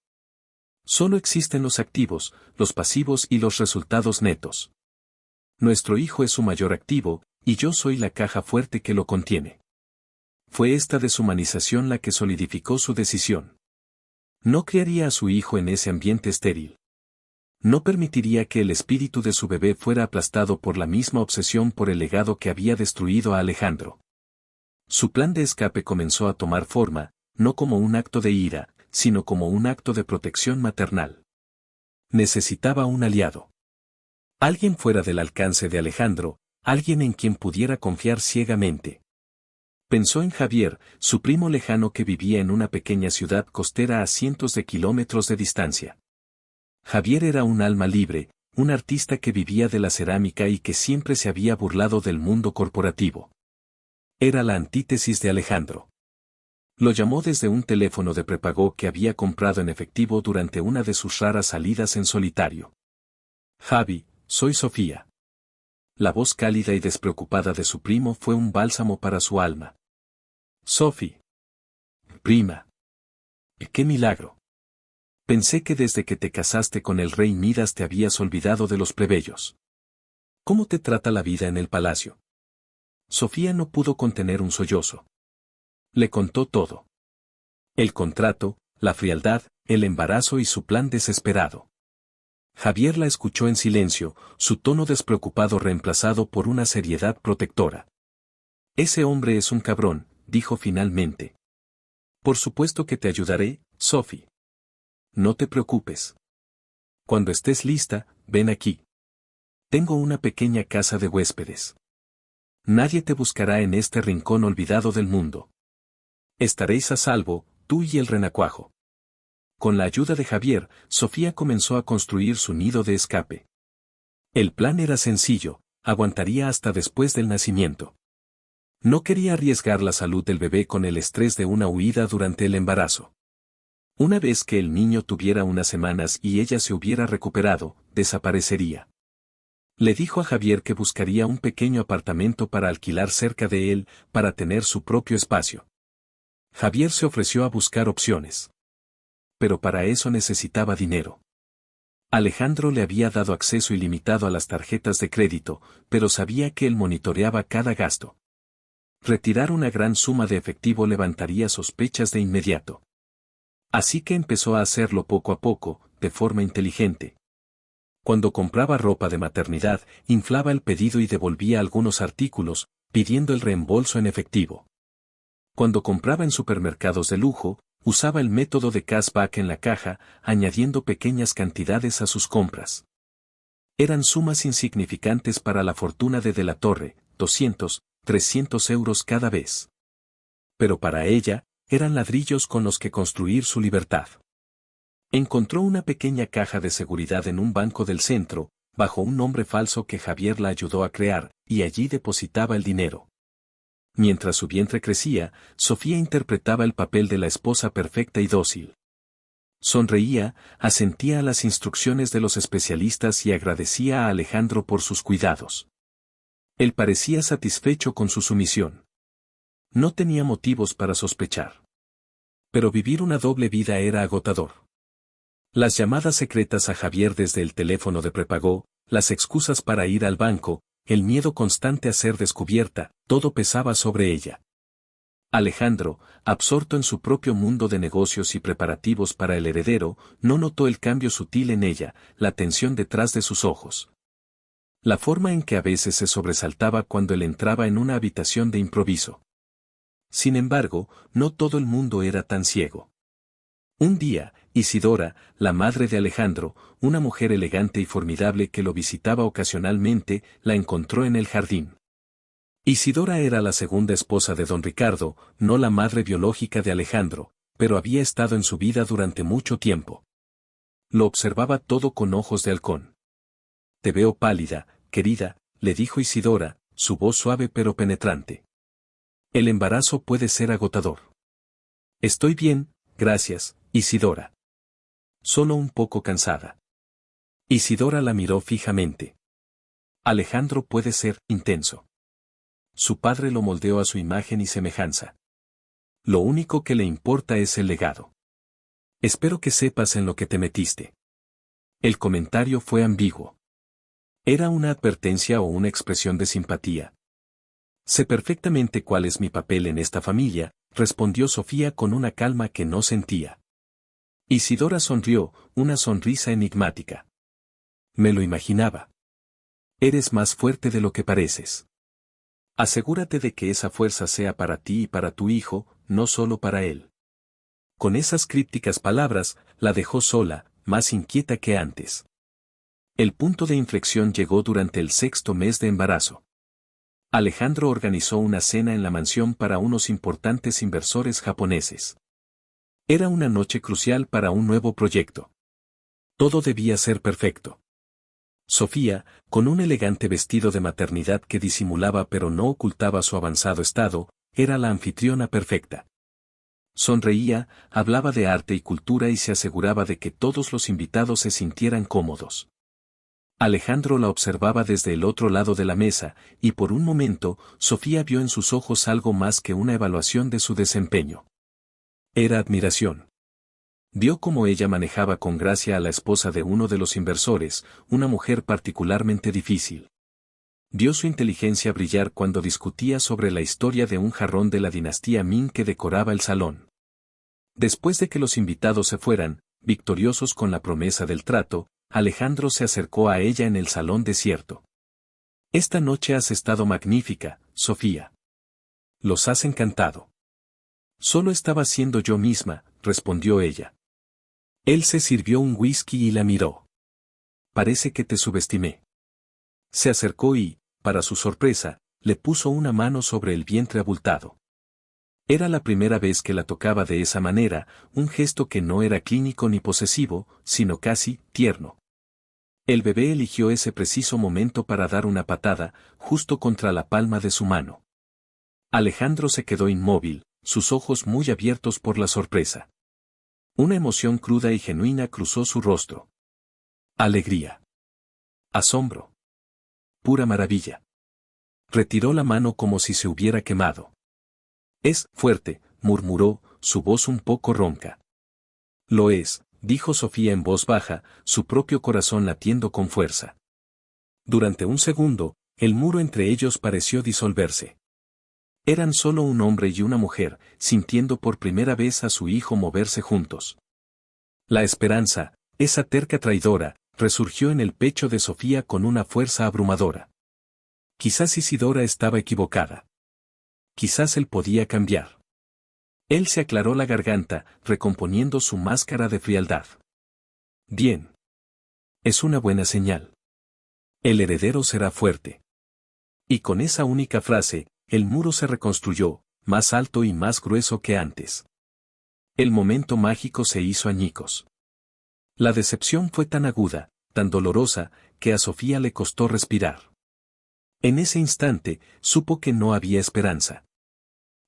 Solo existen los activos, los pasivos y los resultados netos. Nuestro hijo es su mayor activo, y yo soy la caja fuerte que lo contiene. Fue esta deshumanización la que solidificó su decisión. No criaría a su hijo en ese ambiente estéril. No permitiría que el espíritu de su bebé fuera aplastado por la misma obsesión por el legado que había destruido a Alejandro. Su plan de escape comenzó a tomar forma, no como un acto de ira, sino como un acto de protección maternal. Necesitaba un aliado. Alguien fuera del alcance de Alejandro, alguien en quien pudiera confiar ciegamente. Pensó en Javier, su primo lejano que vivía en una pequeña ciudad costera a cientos de kilómetros de distancia. Javier era un alma libre, un artista que vivía de la cerámica y que siempre se había burlado del mundo corporativo. Era la antítesis de Alejandro. Lo llamó desde un teléfono de prepago que había comprado en efectivo durante una de sus raras salidas en solitario. Javi, soy Sofía. La voz cálida y despreocupada de su primo fue un bálsamo para su alma. Sofi. Prima. ¡Qué milagro! Pensé que desde que te casaste con el rey Midas te habías olvidado de los plebeyos. ¿Cómo te trata la vida en el palacio? Sofía no pudo contener un sollozo. Le contó todo. El contrato, la frialdad, el embarazo y su plan desesperado. Javier la escuchó en silencio, su tono despreocupado reemplazado por una seriedad protectora. Ese hombre es un cabrón, dijo finalmente. Por supuesto que te ayudaré, Sophie. No te preocupes. Cuando estés lista, ven aquí. Tengo una pequeña casa de huéspedes. Nadie te buscará en este rincón olvidado del mundo. Estaréis a salvo, tú y el renacuajo. Con la ayuda de Javier, Sofía comenzó a construir su nido de escape. El plan era sencillo, aguantaría hasta después del nacimiento. No quería arriesgar la salud del bebé con el estrés de una huida durante el embarazo. Una vez que el niño tuviera unas semanas y ella se hubiera recuperado, desaparecería. Le dijo a Javier que buscaría un pequeño apartamento para alquilar cerca de él, para tener su propio espacio. Javier se ofreció a buscar opciones. Pero para eso necesitaba dinero. Alejandro le había dado acceso ilimitado a las tarjetas de crédito, pero sabía que él monitoreaba cada gasto. Retirar una gran suma de efectivo levantaría sospechas de inmediato. Así que empezó a hacerlo poco a poco, de forma inteligente. Cuando compraba ropa de maternidad, inflaba el pedido y devolvía algunos artículos, pidiendo el reembolso en efectivo. Cuando compraba en supermercados de lujo, usaba el método de cashback en la caja, añadiendo pequeñas cantidades a sus compras. Eran sumas insignificantes para la fortuna de la Torre, 200, 300 euros cada vez. Pero para ella, eran ladrillos con los que construir su libertad. Encontró una pequeña caja de seguridad en un banco del centro, bajo un nombre falso que Javier la ayudó a crear, y allí depositaba el dinero. Mientras su vientre crecía, Sofía interpretaba el papel de la esposa perfecta y dócil. Sonreía, asentía a las instrucciones de los especialistas y agradecía a Alejandro por sus cuidados. Él parecía satisfecho con su sumisión. No tenía motivos para sospechar. Pero vivir una doble vida era agotador. Las llamadas secretas a Javier desde el teléfono de prepago, las excusas para ir al banco, el miedo constante a ser descubierta, todo pesaba sobre ella. Alejandro, absorto en su propio mundo de negocios y preparativos para el heredero, no notó el cambio sutil en ella, la tensión detrás de sus ojos. La forma en que a veces se sobresaltaba cuando él entraba en una habitación de improviso. Sin embargo, no todo el mundo era tan ciego. Un día, Isidora, la madre de Alejandro, una mujer elegante y formidable que lo visitaba ocasionalmente, la encontró en el jardín. Isidora era la segunda esposa de don Ricardo, no la madre biológica de Alejandro, pero había estado en su vida durante mucho tiempo. Lo observaba todo con ojos de halcón. Te veo pálida, querida, le dijo Isidora, su voz suave pero penetrante. El embarazo puede ser agotador. Estoy bien, gracias, Isidora. Solo un poco cansada. Isidora la miró fijamente. Alejandro puede ser intenso. Su padre lo moldeó a su imagen y semejanza. Lo único que le importa es el legado. Espero que sepas en lo que te metiste. El comentario fue ambiguo. ¿Era una advertencia o una expresión de simpatía? Sé perfectamente cuál es mi papel en esta familia, respondió Sofía con una calma que no sentía. Isidora sonrió, una sonrisa enigmática. Me lo imaginaba. Eres más fuerte de lo que pareces. Asegúrate de que esa fuerza sea para ti y para tu hijo, no solo para él. Con esas crípticas palabras, la dejó sola, más inquieta que antes. El punto de inflexión llegó durante el 6º mes de embarazo. Alejandro organizó una cena en la mansión para unos importantes inversores japoneses. Era una noche crucial para un nuevo proyecto. Todo debía ser perfecto. Sofía, con un elegante vestido de maternidad que disimulaba pero no ocultaba su avanzado estado, era la anfitriona perfecta. Sonreía, hablaba de arte y cultura y se aseguraba de que todos los invitados se sintieran cómodos. Alejandro la observaba desde el otro lado de la mesa, y por un momento, Sofía vio en sus ojos algo más que una evaluación de su desempeño. Era admiración. Vio cómo ella manejaba con gracia a la esposa de uno de los inversores, una mujer particularmente difícil. Vio su inteligencia brillar cuando discutía sobre la historia de un jarrón de la dinastía Ming que decoraba el salón. Después de que los invitados se fueran, victoriosos con la promesa del trato, Alejandro se acercó a ella en el salón desierto. Esta noche has estado magnífica, Sofía. Los has encantado. Solo estaba siendo yo misma, respondió ella. Él se sirvió un whisky y la miró. Parece que te subestimé. Se acercó y, para su sorpresa, le puso una mano sobre el vientre abultado. Era la primera vez que la tocaba de esa manera, un gesto que no era clínico ni posesivo, sino casi tierno. El bebé eligió ese preciso momento para dar una patada, justo contra la palma de su mano. Alejandro se quedó inmóvil, sus ojos muy abiertos por la sorpresa. Una emoción cruda y genuina cruzó su rostro. Alegría. Asombro. Pura maravilla. Retiró la mano como si se hubiera quemado. Es fuerte, murmuró, su voz un poco ronca. Lo es, dijo Sofía en voz baja, su propio corazón latiendo con fuerza. Durante un segundo, el muro entre ellos pareció disolverse. Eran solo un hombre y una mujer, sintiendo por primera vez a su hijo moverse juntos. La esperanza, esa terca traidora, resurgió en el pecho de Sofía con una fuerza abrumadora. Quizás Isidora estaba equivocada. Quizás él podía cambiar. Él se aclaró la garganta, recomponiendo su máscara de frialdad. Bien. Es una buena señal. El heredero será fuerte. Y con esa única frase, el muro se reconstruyó, más alto y más grueso que antes. El momento mágico se hizo añicos. La decepción fue tan aguda, tan dolorosa, que a Sofía le costó respirar. En ese instante, supo que no había esperanza.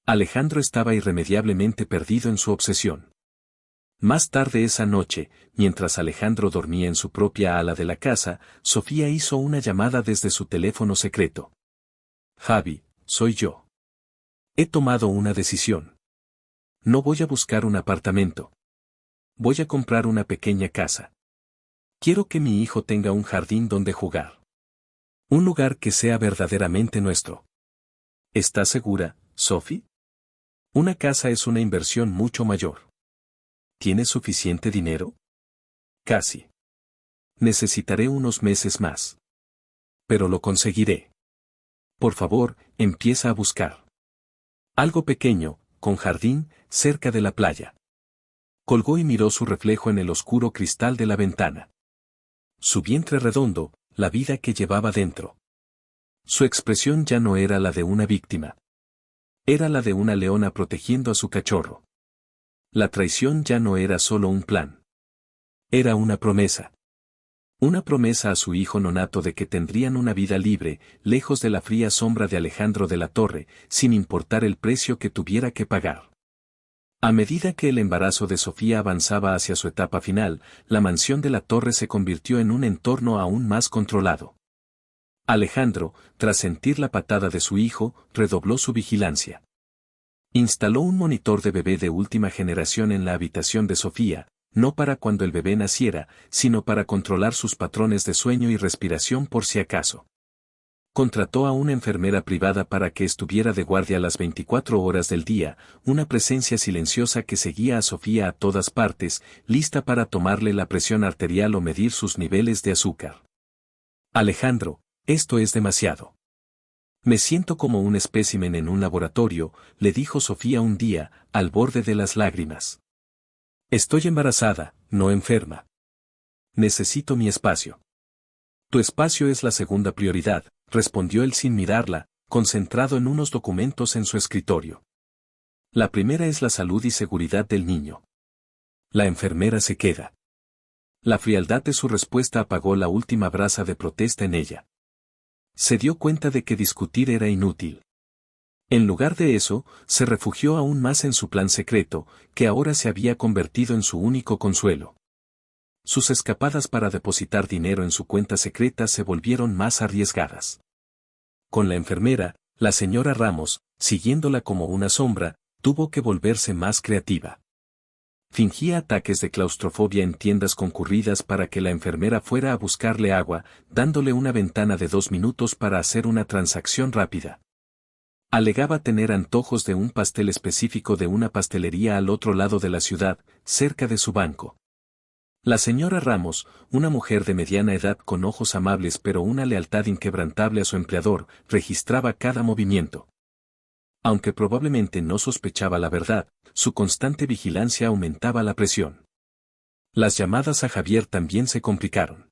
Alejandro estaba irremediablemente perdido en su obsesión. Más tarde esa noche, mientras Alejandro dormía en su propia ala de la casa, Sofía hizo una llamada desde su teléfono secreto. Javi, soy yo. He tomado una decisión. No voy a buscar un apartamento. Voy a comprar una pequeña casa. Quiero que mi hijo tenga un jardín donde jugar. Un lugar que sea verdaderamente nuestro. ¿Estás segura, Sophie? Una casa es una inversión mucho mayor. ¿Tienes suficiente dinero? Casi. Necesitaré unos meses más. Pero lo conseguiré. Por favor, empieza a buscar. Algo pequeño, con jardín, cerca de la playa. Colgó y miró su reflejo en el oscuro cristal de la ventana. Su vientre redondo, la vida que llevaba dentro. Su expresión ya no era la de una víctima. Era la de una leona protegiendo a su cachorro. La traición ya no era solo un plan. Era una promesa. Una promesa a su hijo nonato de que tendrían una vida libre, lejos de la fría sombra de Alejandro de la Torre, sin importar el precio que tuviera que pagar. A medida que el embarazo de Sofía avanzaba hacia su etapa final, la mansión de la Torre se convirtió en un entorno aún más controlado. Alejandro, tras sentir la patada de su hijo, redobló su vigilancia. Instaló un monitor de bebé de última generación en la habitación de Sofía, no para cuando el bebé naciera, sino para controlar sus patrones de sueño y respiración por si acaso. Contrató a una enfermera privada para que estuviera de guardia las 24 horas del día, una presencia silenciosa que seguía a Sofía a todas partes, lista para tomarle la presión arterial o medir sus niveles de azúcar. Alejandro, esto es demasiado. Me siento como un espécimen en un laboratorio, le dijo Sofía un día, al borde de las lágrimas. Estoy embarazada, no enferma. Necesito mi espacio. Tu espacio es la segunda prioridad, respondió él sin mirarla, concentrado en unos documentos en su escritorio. La primera es la salud y seguridad del niño. La enfermera se queda. La frialdad de su respuesta apagó la última brasa de protesta en ella. Se dio cuenta de que discutir era inútil. En lugar de eso, se refugió aún más en su plan secreto, que ahora se había convertido en su único consuelo. Sus escapadas para depositar dinero en su cuenta secreta se volvieron más arriesgadas. Con la enfermera, la señora Ramos, siguiéndola como una sombra, tuvo que volverse más creativa. Fingía ataques de claustrofobia en tiendas concurridas para que la enfermera fuera a buscarle agua, dándole una ventana de 2 minutos para hacer una transacción rápida. Alegaba tener antojos de un pastel específico de una pastelería al otro lado de la ciudad, cerca de su banco. La señora Ramos, una mujer de mediana edad con ojos amables pero una lealtad inquebrantable a su empleador, registraba cada movimiento. Aunque probablemente no sospechaba la verdad, su constante vigilancia aumentaba la presión. Las llamadas a Javier también se complicaron.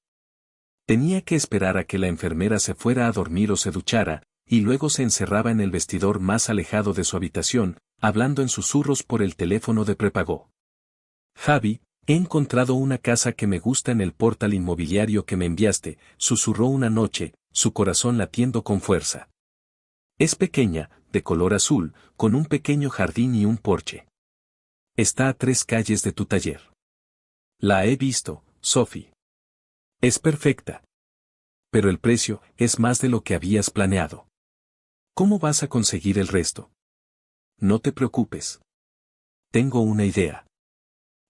Tenía que esperar a que la enfermera se fuera a dormir o se duchara, y luego se encerraba en el vestidor más alejado de su habitación, hablando en susurros por el teléfono de prepago. Javi, he encontrado una casa que me gusta en el portal inmobiliario que me enviaste, susurró una noche, su corazón latiendo con fuerza. Es pequeña, de color azul, con un pequeño jardín y un porche. Está a 3 calles de tu taller. La he visto, Sophie. Es perfecta. Pero el precio es más de lo que habías planeado. ¿Cómo vas a conseguir el resto? No te preocupes. Tengo una idea.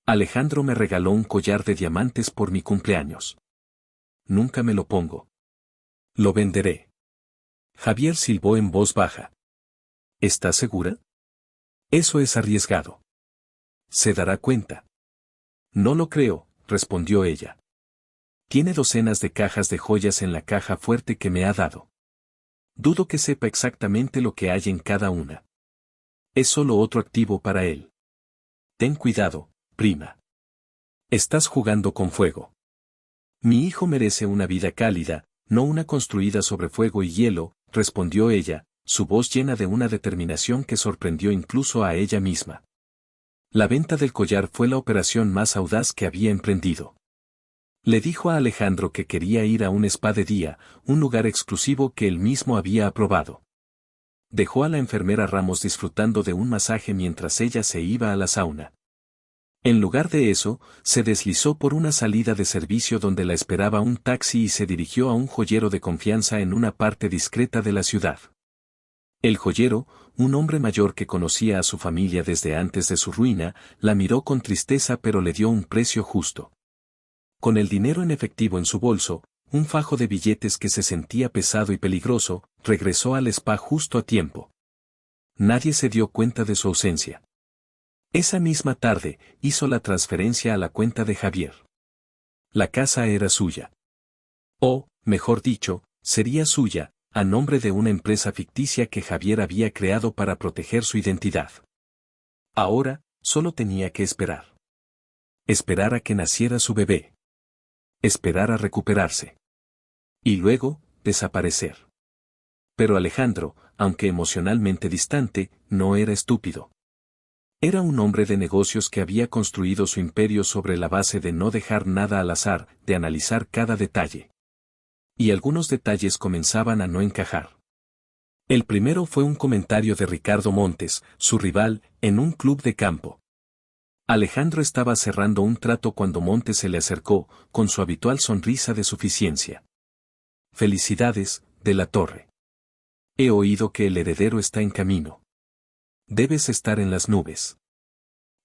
Alejandro me regaló un collar de diamantes por mi cumpleaños. Nunca me lo pongo. Lo venderé. Javier silbó en voz baja. ¿Estás segura? Eso es arriesgado. Se dará cuenta. No lo creo, respondió ella. Tiene docenas de cajas de joyas en la caja fuerte que me ha dado. Dudo que sepa exactamente lo que hay en cada una. Es solo otro activo para él. Ten cuidado, prima. Estás jugando con fuego. Mi hijo merece una vida cálida, no una construida sobre fuego y hielo, respondió ella, su voz llena de una determinación que sorprendió incluso a ella misma. La venta del collar fue la operación más audaz que había emprendido. Le dijo a Alejandro que quería ir a un spa de día, un lugar exclusivo que él mismo había aprobado. Dejó a la enfermera Ramos disfrutando de un masaje mientras ella se iba a la sauna. En lugar de eso, se deslizó por una salida de servicio donde la esperaba un taxi y se dirigió a un joyero de confianza en una parte discreta de la ciudad. El joyero, un hombre mayor que conocía a su familia desde antes de su ruina, la miró con tristeza pero le dio un precio justo. Con el dinero en efectivo en su bolso, un fajo de billetes que se sentía pesado y peligroso, regresó al spa justo a tiempo. Nadie se dio cuenta de su ausencia. Esa misma tarde, hizo la transferencia a la cuenta de Javier. La casa era suya. O, mejor dicho, sería suya, a nombre de una empresa ficticia que Javier había creado para proteger su identidad. Ahora, solo tenía que esperar. Esperar a que naciera su bebé. Esperar a recuperarse. Y luego, desaparecer. Pero Alejandro, aunque emocionalmente distante, no era estúpido. Era un hombre de negocios que había construido su imperio sobre la base de no dejar nada al azar, de analizar cada detalle. Y algunos detalles comenzaban a no encajar. El primero fue un comentario de Ricardo Montes, su rival, en un club de campo. Alejandro estaba cerrando un trato cuando Montes se le acercó, con su habitual sonrisa de suficiencia. Felicidades, de la Torre. He oído que el heredero está en camino. Debes estar en las nubes.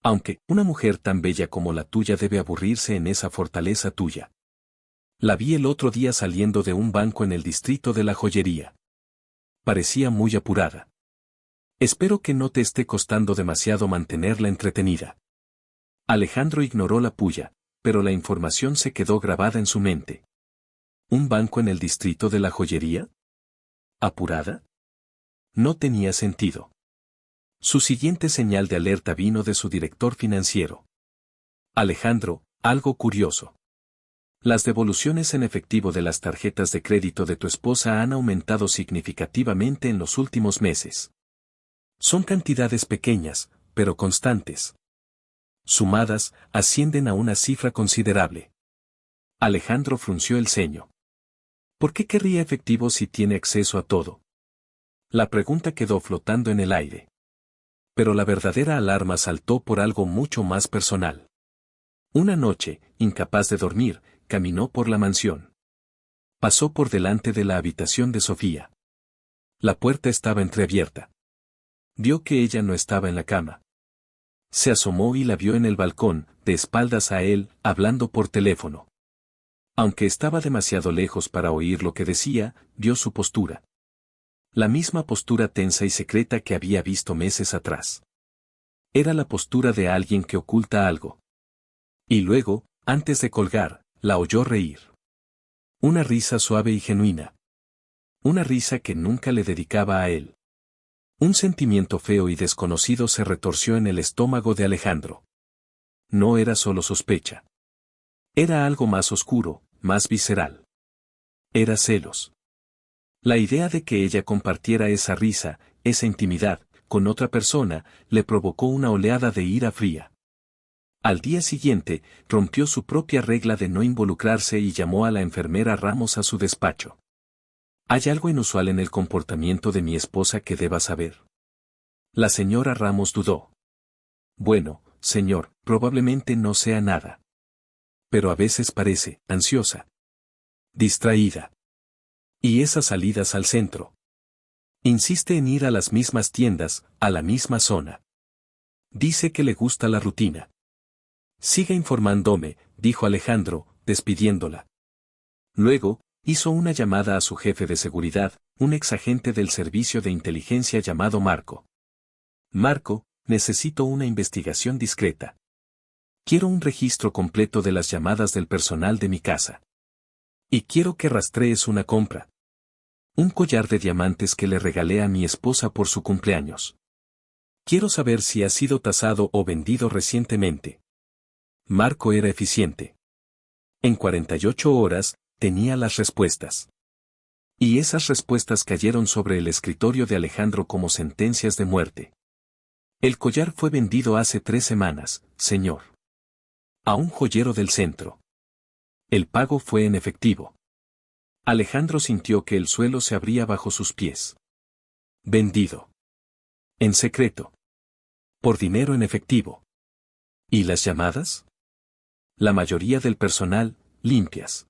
Aunque, una mujer tan bella como la tuya debe aburrirse en esa fortaleza tuya. La vi el otro día saliendo de un banco en el distrito de la joyería. Parecía muy apurada. Espero que no te esté costando demasiado mantenerla entretenida. Alejandro ignoró la puya, pero la información se quedó grabada en su mente. ¿Un banco en el distrito de la joyería? ¿Apurada? No tenía sentido. Su siguiente señal de alerta vino de su director financiero. Alejandro, algo curioso. Las devoluciones en efectivo de las tarjetas de crédito de tu esposa han aumentado significativamente en los últimos meses. Son cantidades pequeñas, pero constantes. Sumadas, ascienden a una cifra considerable. Alejandro frunció el ceño. ¿Por qué querría efectivo si tiene acceso a todo? La pregunta quedó flotando en el aire. Pero la verdadera alarma saltó por algo mucho más personal. Una noche, incapaz de dormir, caminó por la mansión. Pasó por delante de la habitación de Sofía. La puerta estaba entreabierta. Vio que ella no estaba en la cama. Se asomó y la vio en el balcón, de espaldas a él, hablando por teléfono. Aunque estaba demasiado lejos para oír lo que decía, vio su postura. La misma postura tensa y secreta que había visto meses atrás. Era la postura de alguien que oculta algo. Y luego, antes de colgar, la oyó reír. Una risa suave y genuina. Una risa que nunca le dedicaba a él. Un sentimiento feo y desconocido se retorció en el estómago de Alejandro. No era solo sospecha. Era algo más oscuro, más visceral. Era celos. La idea de que ella compartiera esa risa, esa intimidad, con otra persona, le provocó una oleada de ira fría. Al día siguiente, rompió su propia regla de no involucrarse y llamó a la enfermera Ramos a su despacho. ¿Hay algo inusual en el comportamiento de mi esposa que deba saber? La señora Ramos dudó. Bueno, señor, probablemente no sea nada. Pero a veces parece ansiosa. Distraída. Y esas salidas al centro. Insiste en ir a las mismas tiendas, a la misma zona. Dice que le gusta la rutina. Siga informándome, dijo Alejandro, despidiéndola. Luego, hizo una llamada a su jefe de seguridad, un exagente del servicio de inteligencia llamado Marco. Marco, necesito una investigación discreta. Quiero un registro completo de las llamadas del personal de mi casa. Y quiero que rastrees una compra. Un collar de diamantes que le regalé a mi esposa por su cumpleaños. Quiero saber si ha sido tasado o vendido recientemente. Marco era eficiente. En 48 horas, tenía las respuestas. Y esas respuestas cayeron sobre el escritorio de Alejandro como sentencias de muerte. El collar fue vendido hace 3 semanas, señor. A un joyero del centro. El pago fue en efectivo. Alejandro sintió que el suelo se abría bajo sus pies. Vendido. En secreto. Por dinero en efectivo. ¿Y las llamadas? La mayoría del personal, limpias.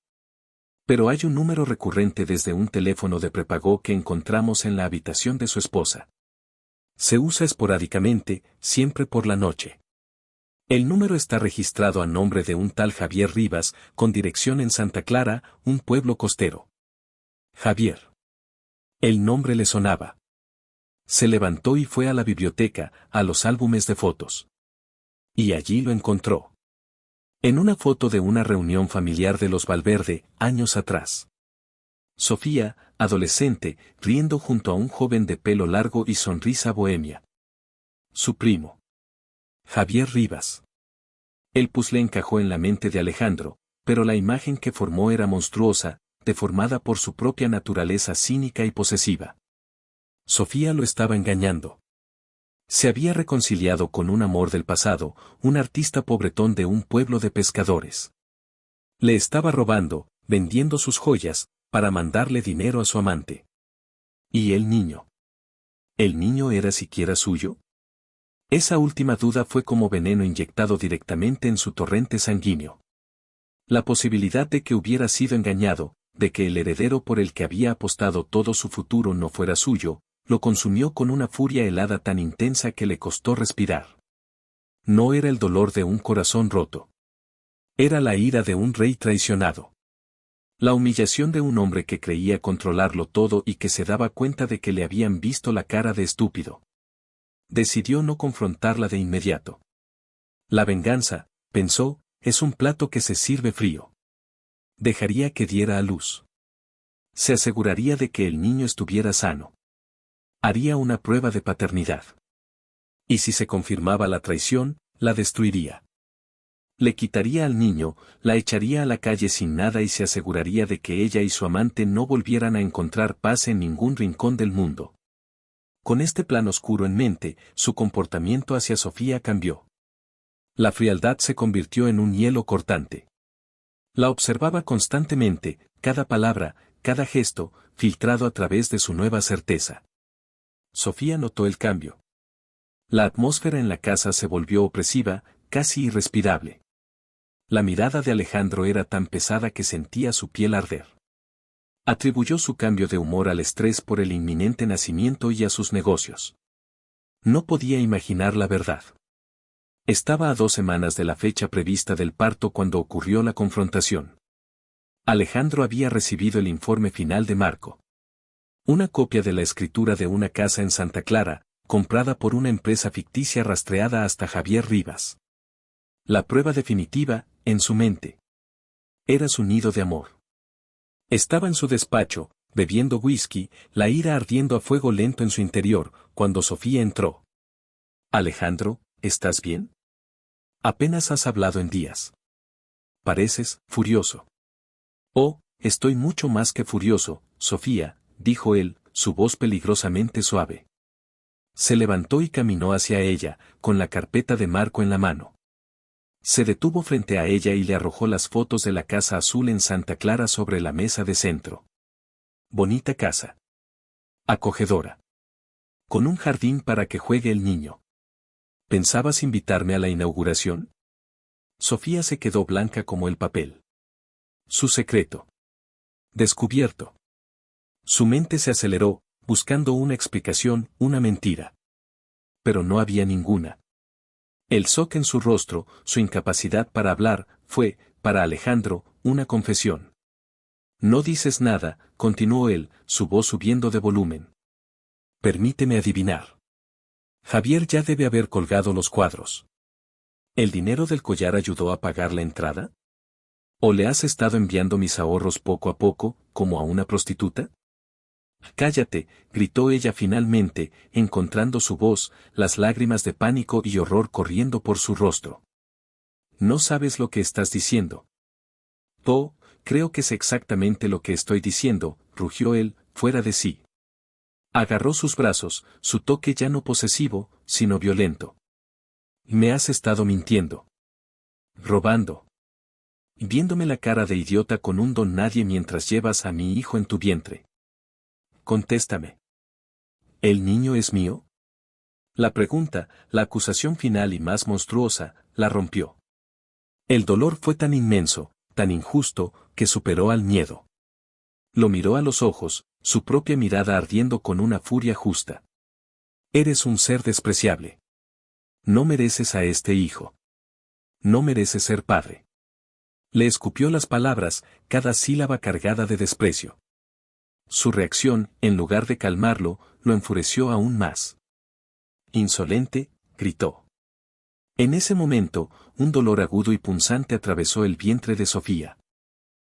Pero hay un número recurrente desde un teléfono de prepago que encontramos en la habitación de su esposa. Se usa esporádicamente, siempre por la noche. El número está registrado a nombre de un tal Javier Rivas, con dirección en Santa Clara, un pueblo costero. Javier. El nombre le sonaba. Se levantó y fue a la biblioteca, a los álbumes de fotos. Y allí lo encontró. En una foto de una reunión familiar de los Valverde, años atrás. Sofía, adolescente, riendo junto a un joven de pelo largo y sonrisa bohemia. Su primo. Javier Rivas. El puzzle encajó en la mente de Alejandro, pero la imagen que formó era monstruosa, deformada por su propia naturaleza cínica y posesiva. Sofía lo estaba engañando. Se había reconciliado con un amor del pasado, un artista pobretón de un pueblo de pescadores. Le estaba robando, vendiendo sus joyas, para mandarle dinero a su amante. ¿Y el niño? ¿El niño era siquiera suyo? Esa última duda fue como veneno inyectado directamente en su torrente sanguíneo. La posibilidad de que hubiera sido engañado, de que el heredero por el que había apostado todo su futuro no fuera suyo, lo consumió con una furia helada tan intensa que le costó respirar. No era el dolor de un corazón roto. Era la ira de un rey traicionado. La humillación de un hombre que creía controlarlo todo y que se daba cuenta de que le habían visto la cara de estúpido. Decidió no confrontarla de inmediato. La venganza, pensó, es un plato que se sirve frío. Dejaría que diera a luz. Se aseguraría de que el niño estuviera sano. Haría una prueba de paternidad. Y si se confirmaba la traición, la destruiría. Le quitaría al niño, la echaría a la calle sin nada y se aseguraría de que ella y su amante no volvieran a encontrar paz en ningún rincón del mundo. Con este plan oscuro en mente, su comportamiento hacia Sofía cambió. La frialdad se convirtió en un hielo cortante. La observaba constantemente, cada palabra, cada gesto, filtrado a través de su nueva certeza. Sofía notó el cambio. La atmósfera en la casa se volvió opresiva, casi irrespirable. La mirada de Alejandro era tan pesada que sentía su piel arder. Atribuyó su cambio de humor al estrés por el inminente nacimiento y a sus negocios. No podía imaginar la verdad. Estaba a 2 semanas de la fecha prevista del parto cuando ocurrió la confrontación. Alejandro había recibido el informe final de Marco. Una copia de la escritura de una casa en Santa Clara, comprada por una empresa ficticia rastreada hasta Javier Rivas. La prueba definitiva, en su mente. Era su nido de amor. Estaba en su despacho, bebiendo whisky, la ira ardiendo a fuego lento en su interior, cuando Sofía entró. Alejandro, ¿estás bien? Apenas has hablado en días. Pareces furioso. Oh, estoy mucho más que furioso, Sofía, dijo él, su voz peligrosamente suave. Se levantó y caminó hacia ella, con la carpeta de Marco en la mano. Se detuvo frente a ella y le arrojó las fotos de la casa azul en Santa Clara sobre la mesa de centro. Bonita casa. Acogedora. Con un jardín para que juegue el niño. ¿Pensabas invitarme a la inauguración? Sofía se quedó blanca como el papel. Su secreto. Descubierto. Su mente se aceleró, buscando una explicación, una mentira. Pero no había ninguna. El shock en su rostro, su incapacidad para hablar, fue, para Alejandro, una confesión. No dices nada, continuó él, su voz subiendo de volumen. Permíteme adivinar. Javier ya debe haber colgado los cuadros. ¿El dinero del collar ayudó a pagar la entrada? ¿O le has estado enviando mis ahorros poco a poco, como a una prostituta? Cállate, gritó ella finalmente, encontrando su voz, las lágrimas de pánico y horror corriendo por su rostro. No sabes lo que estás diciendo. Oh, creo que es exactamente lo que estoy diciendo, rugió él, fuera de sí. Agarró sus brazos, su toque ya no posesivo, sino violento. Me has estado mintiendo. Robando. Viéndome la cara de idiota con un don nadie mientras llevas a mi hijo en tu vientre. Contéstame. ¿El niño es mío? La pregunta, la acusación final y más monstruosa, la rompió. El dolor fue tan inmenso, tan injusto, que superó al miedo. Lo miró a los ojos, su propia mirada ardiendo con una furia justa. Eres un ser despreciable. No mereces a este hijo. No mereces ser padre. Le escupió las palabras, cada sílaba cargada de desprecio. Su reacción, en lugar de calmarlo, lo enfureció aún más. Insolente, gritó. En ese momento, un dolor agudo y punzante atravesó el vientre de Sofía.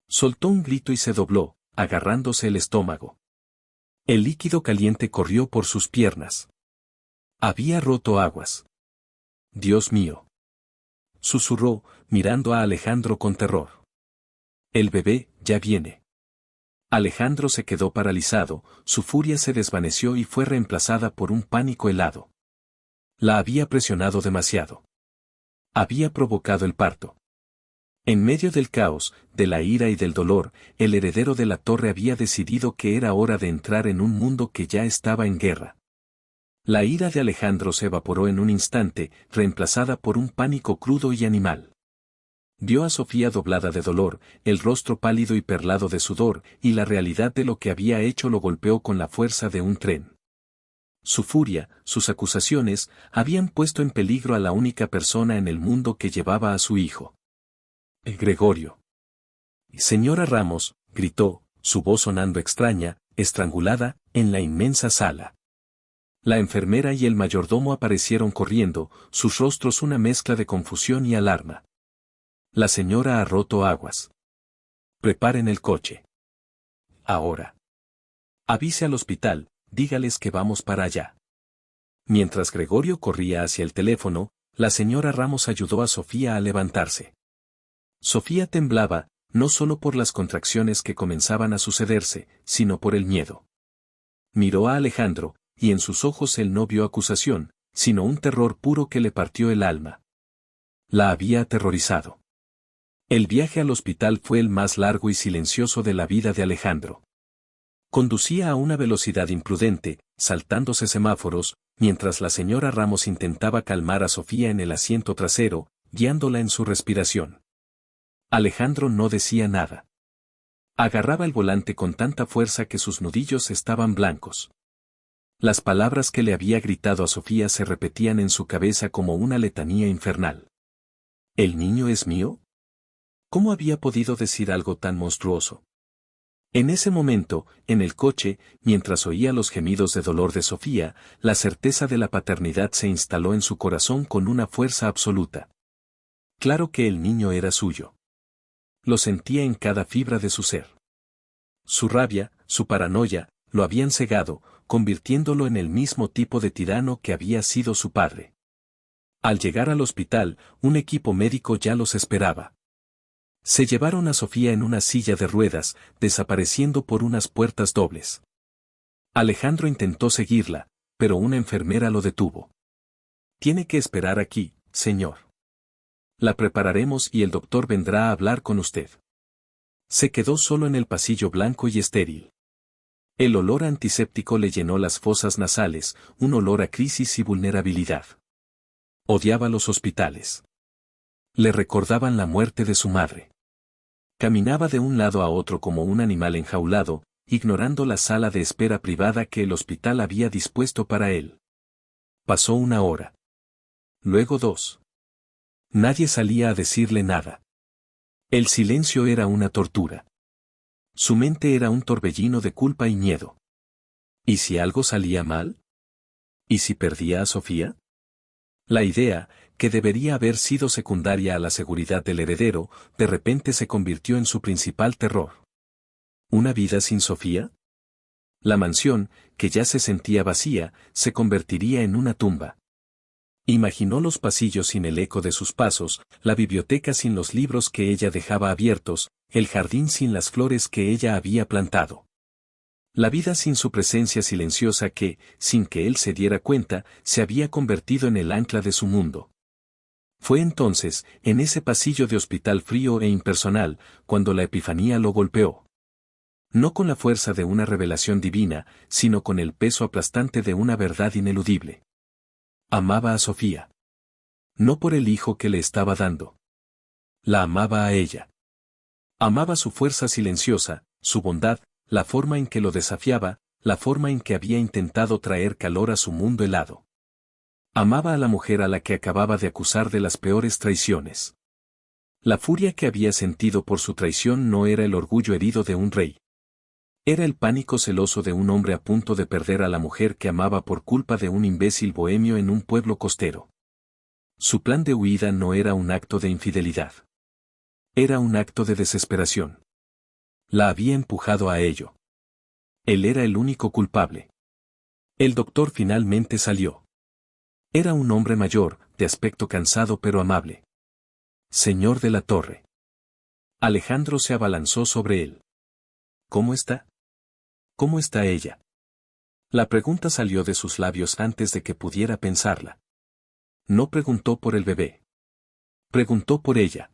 Soltó un grito y se dobló, agarrándose el estómago. El líquido caliente corrió por sus piernas. Había roto aguas. Dios mío. Susurró, mirando a Alejandro con terror. El bebé, ya viene. Alejandro se quedó paralizado, su furia se desvaneció y fue reemplazada por un pánico helado. La había presionado demasiado. Había provocado el parto. En medio del caos, de la ira y del dolor, el heredero de la torre había decidido que era hora de entrar en un mundo que ya estaba en guerra. La ira de Alejandro se evaporó en un instante, reemplazada por un pánico crudo y animal. Vio a Sofía doblada de dolor, el rostro pálido y perlado de sudor, y la realidad de lo que había hecho lo golpeó con la fuerza de un tren. Su furia, sus acusaciones, habían puesto en peligro a la única persona en el mundo que llevaba a su hijo. Gregorio. Señora Ramos, gritó, su voz sonando extraña, estrangulada, en la inmensa sala. La enfermera y el mayordomo aparecieron corriendo, sus rostros una mezcla de confusión y alarma. La señora ha roto aguas. Preparen el coche. ahora. Avise al hospital, dígales que vamos para allá. Mientras Gregorio corría hacia el teléfono, la señora Ramos ayudó a Sofía a levantarse. Sofía temblaba, no solo por las contracciones que comenzaban a sucederse, sino por el miedo. Miró a Alejandro, y en sus ojos él no vio acusación, sino un terror puro que le partió el alma. La había aterrorizado. El viaje al hospital fue el más largo y silencioso de la vida de Alejandro. Conducía a una velocidad imprudente, saltándose semáforos, mientras la señora Ramos intentaba calmar a Sofía en el asiento trasero, guiándola en su respiración. Alejandro no decía nada. Agarraba el volante con tanta fuerza que sus nudillos estaban blancos. Las palabras que le había gritado a Sofía se repetían en su cabeza como una letanía infernal. ¿El niño es mío? ¿Cómo había podido decir algo tan monstruoso? En ese momento, en el coche, mientras oía los gemidos de dolor de Sofía, la certeza de la paternidad se instaló en su corazón con una fuerza absoluta. Claro que el niño era suyo. Lo sentía en cada fibra de su ser. Su rabia, su paranoia, lo habían cegado, convirtiéndolo en el mismo tipo de tirano que había sido su padre. Al llegar al hospital, un equipo médico ya los esperaba. Se llevaron a Sofía en una silla de ruedas, desapareciendo por unas puertas dobles. Alejandro intentó seguirla, pero una enfermera lo detuvo. Tiene que esperar aquí, señor. La prepararemos y el doctor vendrá a hablar con usted. Se quedó solo en el pasillo blanco y estéril. El olor antiséptico le llenó las fosas nasales, un olor a crisis y vulnerabilidad. Odiaba los hospitales. Le recordaban la muerte de su madre. Caminaba de un lado a otro como un animal enjaulado, ignorando la sala de espera privada que el hospital había dispuesto para él. Pasó una hora. Luego 2. Nadie salía a decirle nada. El silencio era una tortura. Su mente era un torbellino de culpa y miedo. ¿Y si algo salía mal? ¿Y si perdía a Sofía? La idea, que debería haber sido secundaria a la seguridad del heredero, de repente se convirtió en su principal terror. ¿Una vida sin Sofía? La mansión, que ya se sentía vacía, se convertiría en una tumba. Imaginó los pasillos sin el eco de sus pasos, la biblioteca sin los libros que ella dejaba abiertos, el jardín sin las flores que ella había plantado. La vida sin su presencia silenciosa que, sin que él se diera cuenta, se había convertido en el ancla de su mundo. Fue entonces, en ese pasillo de hospital frío e impersonal, cuando la epifanía lo golpeó. No con la fuerza de una revelación divina, sino con el peso aplastante de una verdad ineludible. Amaba a Sofía. No por el hijo que le estaba dando. La amaba a ella. Amaba su fuerza silenciosa, su bondad, la forma en que lo desafiaba, la forma en que había intentado traer calor a su mundo helado. Amaba a la mujer a la que acababa de acusar de las peores traiciones. La furia que había sentido por su traición no era el orgullo herido de un rey. Era el pánico celoso de un hombre a punto de perder a la mujer que amaba por culpa de un imbécil bohemio en un pueblo costero. Su plan de huida no era un acto de infidelidad. Era un acto de desesperación. La había empujado a ello. Él era el único culpable. El doctor finalmente salió. Era un hombre mayor, de aspecto cansado pero amable. Señor de la Torre. Alejandro se abalanzó sobre él. ¿Cómo está? ¿Cómo está ella? La pregunta salió de sus labios antes de que pudiera pensarla. No preguntó por el bebé. Preguntó por ella.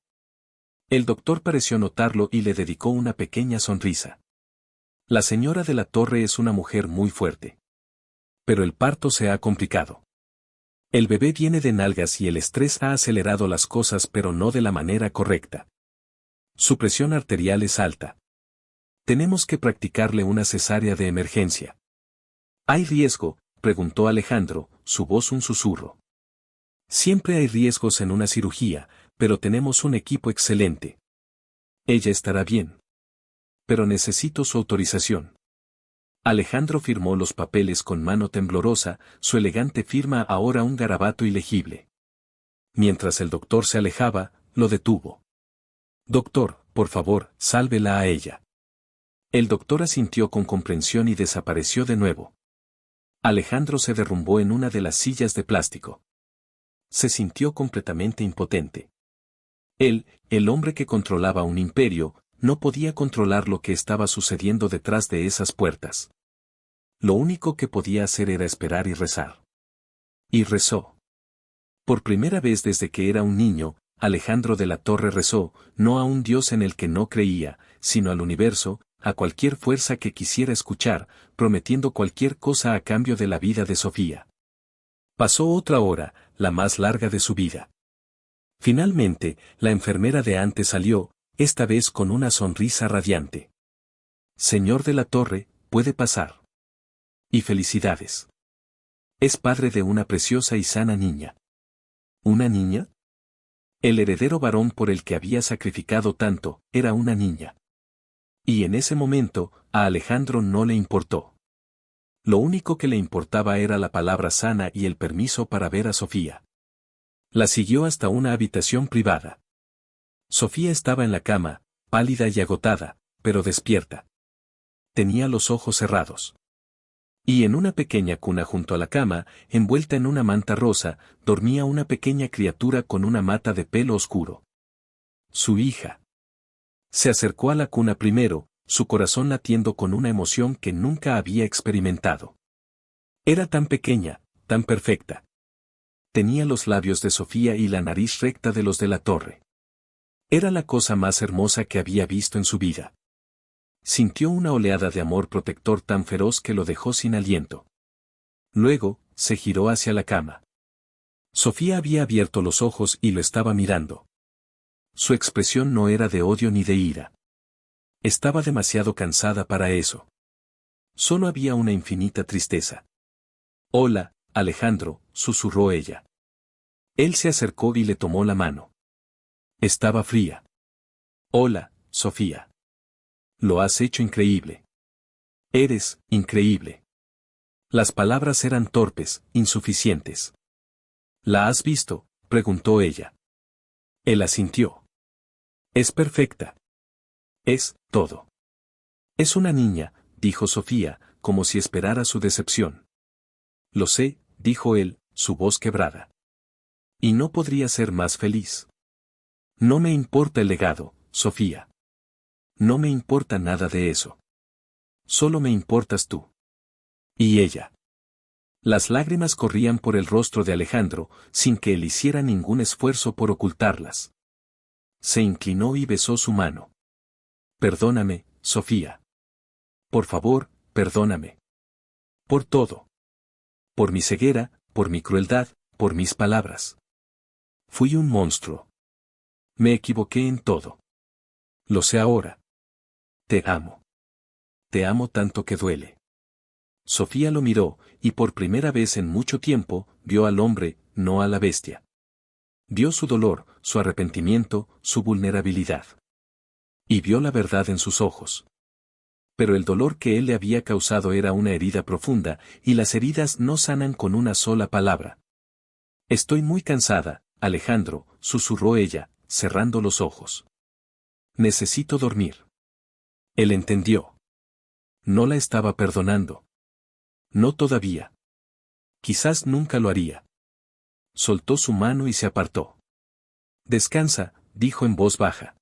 El doctor pareció notarlo y le dedicó una pequeña sonrisa. La señora de la Torre es una mujer muy fuerte. Pero el parto se ha complicado. El bebé viene de nalgas y el estrés ha acelerado las cosas pero no de la manera correcta. Su presión arterial es alta. Tenemos que practicarle una cesárea de emergencia. ¿Hay riesgo?, preguntó Alejandro, su voz un susurro. Siempre hay riesgos en una cirugía, pero tenemos un equipo excelente. Ella estará bien. Pero necesito su autorización. Alejandro firmó los papeles con mano temblorosa, su elegante firma ahora un garabato ilegible. Mientras el doctor se alejaba, lo detuvo. Doctor, por favor, sálvela a ella. El doctor asintió con comprensión y desapareció de nuevo. Alejandro se derrumbó en una de las sillas de plástico. Se sintió completamente impotente. Él, el hombre que controlaba un imperio, no podía controlar lo que estaba sucediendo detrás de esas puertas. Lo único que podía hacer era esperar y rezar. Y rezó. Por primera vez desde que era un niño, Alejandro de la Torre rezó, no a un Dios en el que no creía, sino al universo, a cualquier fuerza que quisiera escuchar, prometiendo cualquier cosa a cambio de la vida de Sofía. Pasó otra hora, la más larga de su vida. Finalmente, la enfermera de antes salió, esta vez con una sonrisa radiante. Señor de la Torre, puede pasar. Y felicidades. Es padre de una preciosa y sana niña. ¿Una niña? El heredero varón por el que había sacrificado tanto, era una niña. Y en ese momento, a Alejandro no le importó. Lo único que le importaba era la palabra sana y el permiso para ver a Sofía. La siguió hasta una habitación privada. Sofía estaba en la cama, pálida y agotada, pero despierta. Tenía los ojos cerrados. Y en una pequeña cuna junto a la cama, envuelta en una manta rosa, dormía una pequeña criatura con una mata de pelo oscuro. Su hija. Se acercó a la cuna primero, su corazón latiendo con una emoción que nunca había experimentado. Era tan pequeña, tan perfecta. Tenía los labios de Sofía y la nariz recta de los de la Torre. Era la cosa más hermosa que había visto en su vida. Sintió una oleada de amor protector tan feroz que lo dejó sin aliento. Luego, se giró hacia la cama. Sofía había abierto los ojos y lo estaba mirando. Su expresión no era de odio ni de ira. Estaba demasiado cansada para eso. Solo había una infinita tristeza. Hola, Alejandro, susurró ella. Él se acercó y le tomó la mano. Estaba fría. Hola, Sofía. Lo has hecho increíble. Eres increíble. Las palabras eran torpes, insuficientes. ¿La has visto?, preguntó ella. Él asintió. Es perfecta. Es todo. Es una niña, dijo Sofía, como si esperara su decepción. Lo sé, dijo él, su voz quebrada. Y no podría ser más feliz. No me importa el legado, Sofía. No me importa nada de eso. Solo me importas tú. Y ella. Las lágrimas corrían por el rostro de Alejandro, sin que él hiciera ningún esfuerzo por ocultarlas. Se inclinó y besó su mano. Perdóname, Sofía. Por favor, perdóname. Por todo. Por mi ceguera, por mi crueldad, por mis palabras. Fui un monstruo. Me equivoqué en todo. Lo sé ahora. Te amo. Te amo tanto que duele. Sofía lo miró, y por primera vez en mucho tiempo, vio al hombre, no a la bestia. Vio su dolor, su arrepentimiento, su vulnerabilidad. Y vio la verdad en sus ojos. Pero el dolor que él le había causado era una herida profunda, y las heridas no sanan con una sola palabra. Estoy muy cansada, Alejandro, susurró ella, cerrando los ojos. Necesito dormir. Él entendió. No la estaba perdonando. No todavía. Quizás nunca lo haría. Soltó su mano y se apartó. Descansa, dijo en voz baja.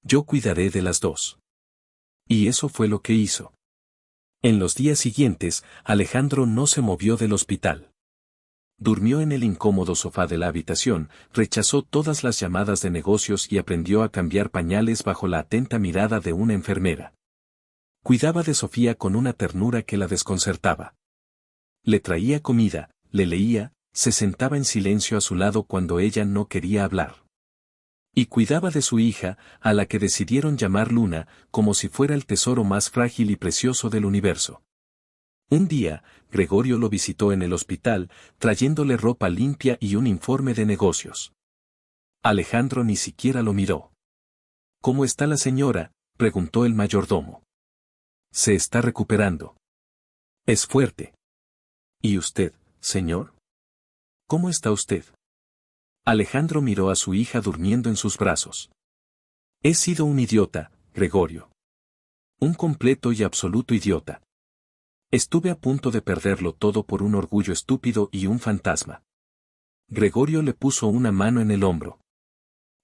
Yo cuidaré de las dos. Y eso fue lo que hizo. En los días siguientes, Alejandro no se movió del hospital. Durmió en el incómodo sofá de la habitación, rechazó todas las llamadas de negocios y aprendió a cambiar pañales bajo la atenta mirada de una enfermera. Cuidaba de Sofía con una ternura que la desconcertaba. Le traía comida, le leía, se sentaba en silencio a su lado cuando ella no quería hablar. Y cuidaba de su hija, a la que decidieron llamar Luna, como si fuera el tesoro más frágil y precioso del universo. Un día, Gregorio lo visitó en el hospital, trayéndole ropa limpia y un informe de negocios. Alejandro ni siquiera lo miró. ¿Cómo está la señora?, preguntó el mayordomo. Se está recuperando. Es fuerte. ¿Y usted, señor? ¿Cómo está usted? Alejandro miró a su hija durmiendo en sus brazos. He sido un idiota, Gregorio. Un completo y absoluto idiota. Estuve a punto de perderlo todo por un orgullo estúpido y un fantasma. Gregorio le puso una mano en el hombro.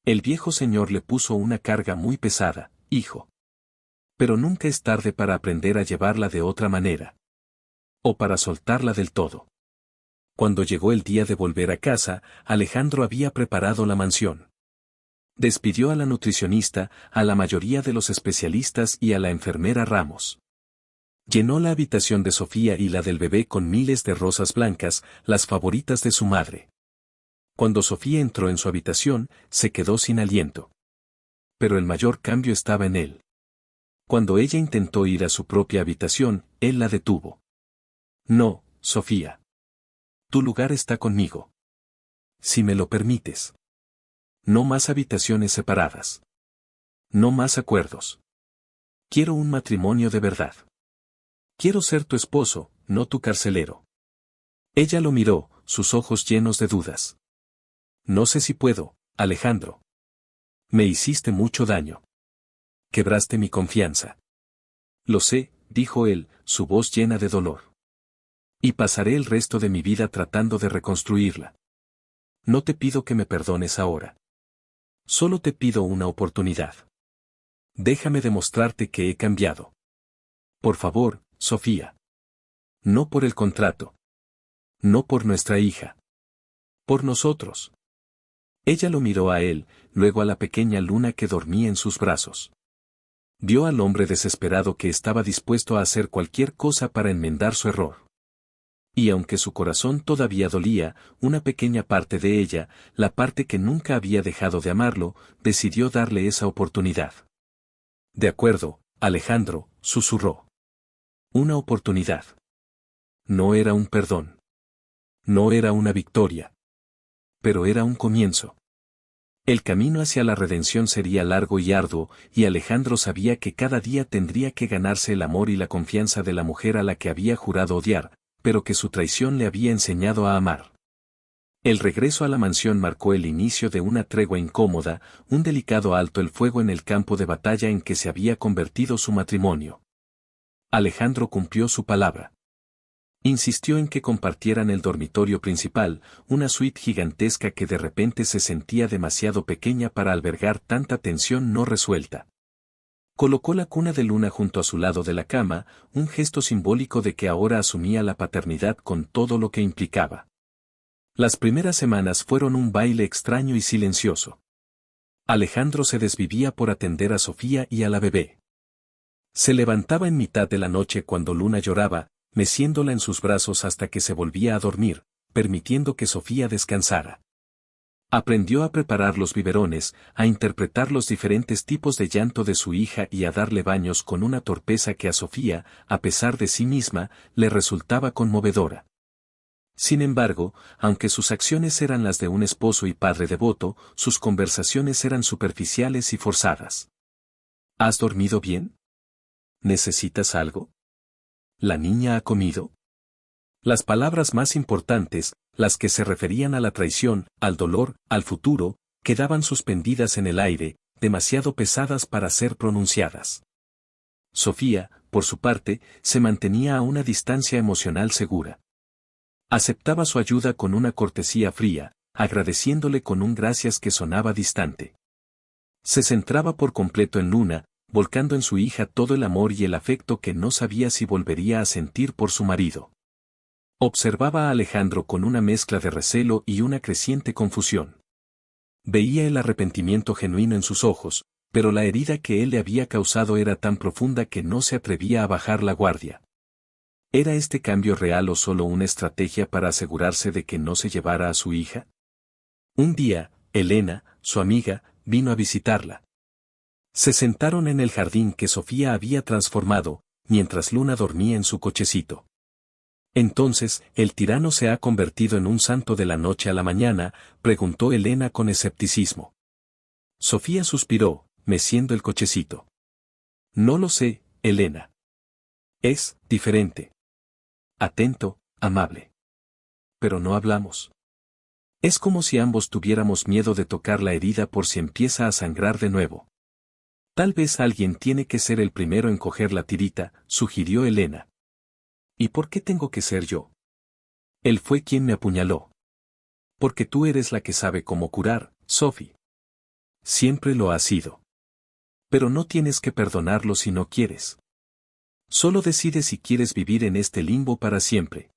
El viejo señor le puso una carga muy pesada, hijo. Pero nunca es tarde para aprender a llevarla de otra manera. O para soltarla del todo. Cuando llegó el día de volver a casa, Alejandro había preparado la mansión. Despidió a la nutricionista, a la mayoría de los especialistas y a la enfermera Ramos. Llenó la habitación de Sofía y la del bebé con miles de rosas blancas, las favoritas de su madre. Cuando Sofía entró en su habitación, se quedó sin aliento. Pero el mayor cambio estaba en él. Cuando ella intentó ir a su propia habitación, él la detuvo. No, Sofía. Tu lugar está conmigo. Si me lo permites. No más habitaciones separadas. No más acuerdos. Quiero un matrimonio de verdad. Quiero ser tu esposo, no tu carcelero. Ella lo miró, sus ojos llenos de dudas. No sé si puedo, Alejandro. Me hiciste mucho daño. Quebraste mi confianza. Lo sé, dijo él, su voz llena de dolor. Y pasaré el resto de mi vida tratando de reconstruirla. No te pido que me perdones ahora. Solo te pido una oportunidad. Déjame demostrarte que he cambiado. Por favor, Sofía. No por el contrato. No por nuestra hija. Por nosotros. Ella lo miró a él, luego a la pequeña Luna que dormía en sus brazos. Vio al hombre desesperado que estaba dispuesto a hacer cualquier cosa para enmendar su error. Y aunque su corazón todavía dolía, una pequeña parte de ella, la parte que nunca había dejado de amarlo, decidió darle esa oportunidad. De acuerdo, Alejandro, susurró. Una oportunidad. No era un perdón. No era una victoria. Pero era un comienzo. El camino hacia la redención sería largo y arduo, y Alejandro sabía que cada día tendría que ganarse el amor y la confianza de la mujer a la que había jurado odiar, pero que su traición le había enseñado a amar. El regreso a la mansión marcó el inicio de una tregua incómoda, un delicado alto el fuego en el campo de batalla en que se había convertido su matrimonio. Alejandro cumplió su palabra. Insistió en que compartieran el dormitorio principal, una suite gigantesca que de repente se sentía demasiado pequeña para albergar tanta tensión no resuelta. Colocó la cuna de Luna junto a su lado de la cama, un gesto simbólico de que ahora asumía la paternidad con todo lo que implicaba. Las primeras semanas fueron un baile extraño y silencioso. Alejandro se desvivía por atender a Sofía y a la bebé. Se levantaba en mitad de la noche cuando Luna lloraba, meciéndola en sus brazos hasta que se volvía a dormir, permitiendo que Sofía descansara. Aprendió a preparar los biberones, a interpretar los diferentes tipos de llanto de su hija y a darle baños con una torpeza que a Sofía, a pesar de sí misma, le resultaba conmovedora. Sin embargo, aunque sus acciones eran las de un esposo y padre devoto, sus conversaciones eran superficiales y forzadas. ¿Has dormido bien? ¿Necesitas algo? ¿La niña ha comido? Las palabras más importantes, las que se referían a la traición, al dolor, al futuro, quedaban suspendidas en el aire, demasiado pesadas para ser pronunciadas. Sofía, por su parte, se mantenía a una distancia emocional segura. Aceptaba su ayuda con una cortesía fría, agradeciéndole con un gracias que sonaba distante. Se centraba por completo en Luna, volcando en su hija todo el amor y el afecto que no sabía si volvería a sentir por su marido. Observaba a Alejandro con una mezcla de recelo y una creciente confusión. Veía el arrepentimiento genuino en sus ojos, pero la herida que él le había causado era tan profunda que no se atrevía a bajar la guardia. ¿Era este cambio real o solo una estrategia para asegurarse de que no se llevara a su hija? Un día, Elena, su amiga, vino a visitarla. Se sentaron en el jardín que Sofía había transformado, mientras Luna dormía en su cochecito. Entonces, ¿el tirano se ha convertido en un santo de la noche a la mañana?, preguntó Elena con escepticismo. Sofía suspiró, meciendo el cochecito. No lo sé, Elena. Es diferente. Atento, amable. Pero no hablamos. Es como si ambos tuviéramos miedo de tocar la herida por si empieza a sangrar de nuevo. Tal vez alguien tiene que ser el primero en coger la tirita, sugirió Elena. ¿Y por qué tengo que ser yo? Él fue quien me apuñaló. Porque tú eres la que sabe cómo curar, Sophie. Siempre lo has sido. Pero no tienes que perdonarlo si no quieres. Solo decide si quieres vivir en este limbo para siempre.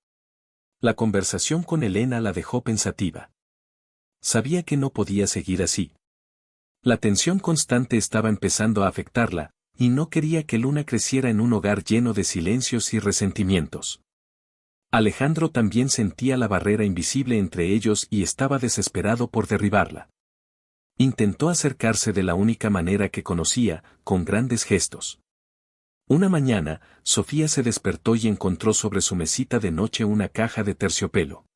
La conversación con Elena la dejó pensativa. Sabía que no podía seguir así. La tensión constante estaba empezando a afectarla, y no quería que Luna creciera en un hogar lleno de silencios y resentimientos. Alejandro también sentía la barrera invisible entre ellos y estaba desesperado por derribarla. Intentó acercarse de la única manera que conocía, con grandes gestos. Una mañana, Sofía se despertó y encontró sobre su mesita de noche una caja de terciopelo.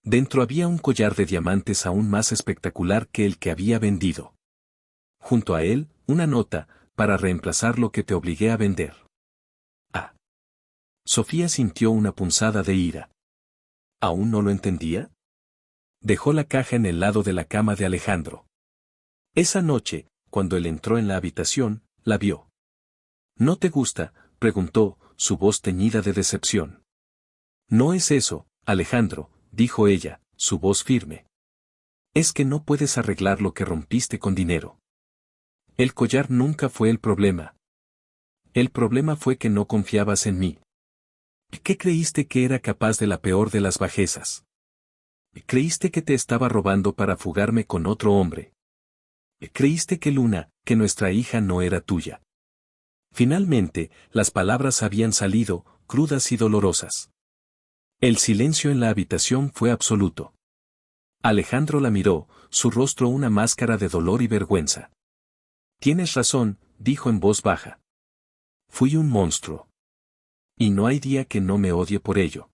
Dentro había un collar de diamantes aún más espectacular que el que había vendido. Junto a él, una nota, para reemplazar lo que te obligué a vender. Ah. Sofía sintió una punzada de ira. ¿Aún no lo entendía? Dejó la caja en el lado de la cama de Alejandro. Esa noche, cuando él entró en la habitación, la vio. ¿No te gusta?, preguntó, su voz teñida de decepción. No es eso, Alejandro, dijo ella, su voz firme. Es que no puedes arreglar lo que rompiste con dinero. El collar nunca fue el problema. El problema fue que no confiabas en mí. ¿Qué creíste que era capaz de la peor de las bajezas? Creíste que te estaba robando para fugarme con otro hombre. Creíste que Luna, que nuestra hija no era tuya. Finalmente, las palabras habían salido, crudas y dolorosas. El silencio en la habitación fue absoluto. Alejandro la miró, su rostro una máscara de dolor y vergüenza. Tienes razón, dijo en voz baja. Fui un monstruo. Y no hay día que no me odie por ello.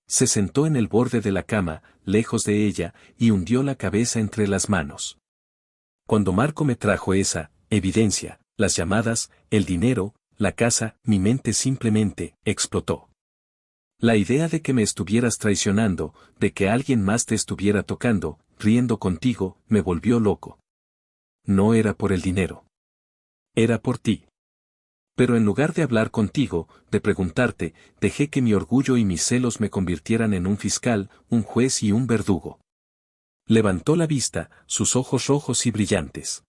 Se sentó en el borde de la cama, lejos de ella, y hundió la cabeza entre las manos. Cuando Marco me trajo esa evidencia, las llamadas, el dinero, la casa, mi mente simplemente explotó. La idea de que me estuvieras traicionando, de que alguien más te estuviera tocando, riendo contigo, me volvió loco. No era por el dinero. Era por ti. Pero en lugar de hablar contigo, de preguntarte, dejé que mi orgullo y mis celos me convirtieran en un fiscal, un juez y un verdugo. Levantó la vista, sus ojos rojos y brillantes.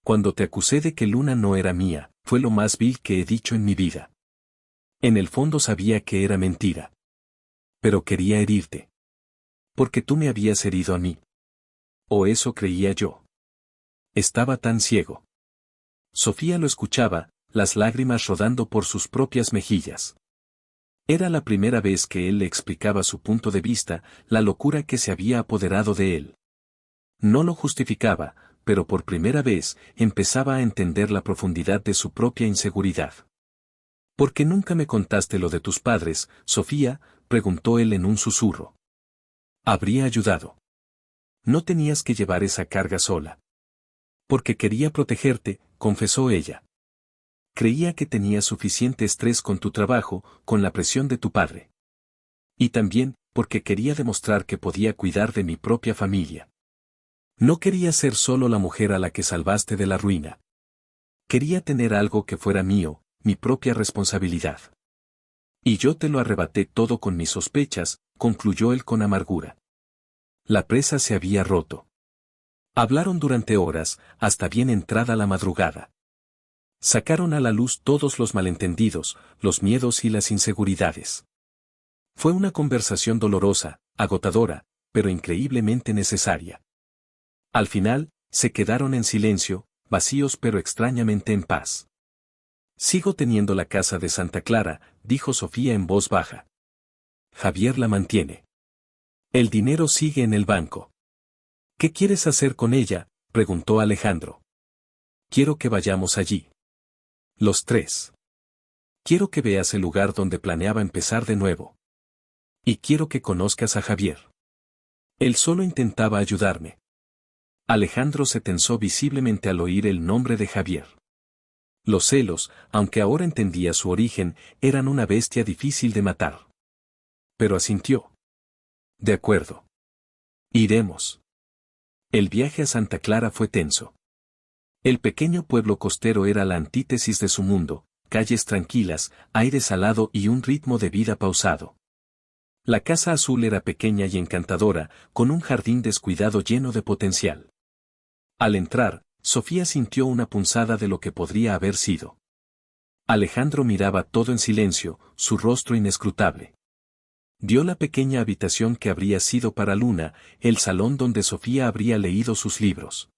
Cuando te acusé de que Luna no era mía, fue lo más vil que he dicho en mi vida. En el fondo sabía que era mentira. Pero quería herirte. Porque tú me habías herido a mí. O eso creía yo. Estaba tan ciego. Sofía lo escuchaba, las lágrimas rodando por sus propias mejillas. Era la primera vez que él le explicaba su punto de vista, la locura que se había apoderado de él. No lo justificaba, pero por primera vez empezaba a entender la profundidad de su propia inseguridad. ¿Por qué nunca me contaste lo de tus padres, Sofía?, preguntó él en un susurro. Habría ayudado. No tenías que llevar esa carga sola. Porque quería protegerte, confesó ella. Creía que tenías suficiente estrés con tu trabajo, con la presión de tu padre. Y también, porque quería demostrar que podía cuidar de mi propia familia. No quería ser solo la mujer a la que salvaste de la ruina. Quería tener algo que fuera mío, mi propia responsabilidad. Y yo te lo arrebaté todo con mis sospechas, concluyó él con amargura. La presa se había roto. Hablaron durante horas, hasta bien entrada la madrugada. Sacaron a la luz todos los malentendidos, los miedos y las inseguridades. Fue una conversación dolorosa, agotadora, pero increíblemente necesaria. Al final, se quedaron en silencio, vacíos pero extrañamente en paz. Sigo teniendo la casa de Santa Clara, dijo Sofía en voz baja. Javier la mantiene. El dinero sigue en el banco. ¿Qué quieres hacer con ella?, preguntó Alejandro. Quiero que vayamos allí. Los tres. Quiero que veas el lugar donde planeaba empezar de nuevo. Y quiero que conozcas a Javier. Él solo intentaba ayudarme. Alejandro se tensó visiblemente al oír el nombre de Javier. Los celos, aunque ahora entendía su origen, eran una bestia difícil de matar. Pero asintió. De acuerdo. Iremos. El viaje a Santa Clara fue tenso. El pequeño pueblo costero era la antítesis de su mundo, calles tranquilas, aire salado y un ritmo de vida pausado. La casa azul era pequeña y encantadora, con un jardín descuidado lleno de potencial. Al entrar, Sofía sintió una punzada de lo que podría haber sido. Alejandro miraba todo en silencio, su rostro inescrutable. Vio la pequeña habitación que habría sido para Luna, el salón donde Sofía habría leído sus libros.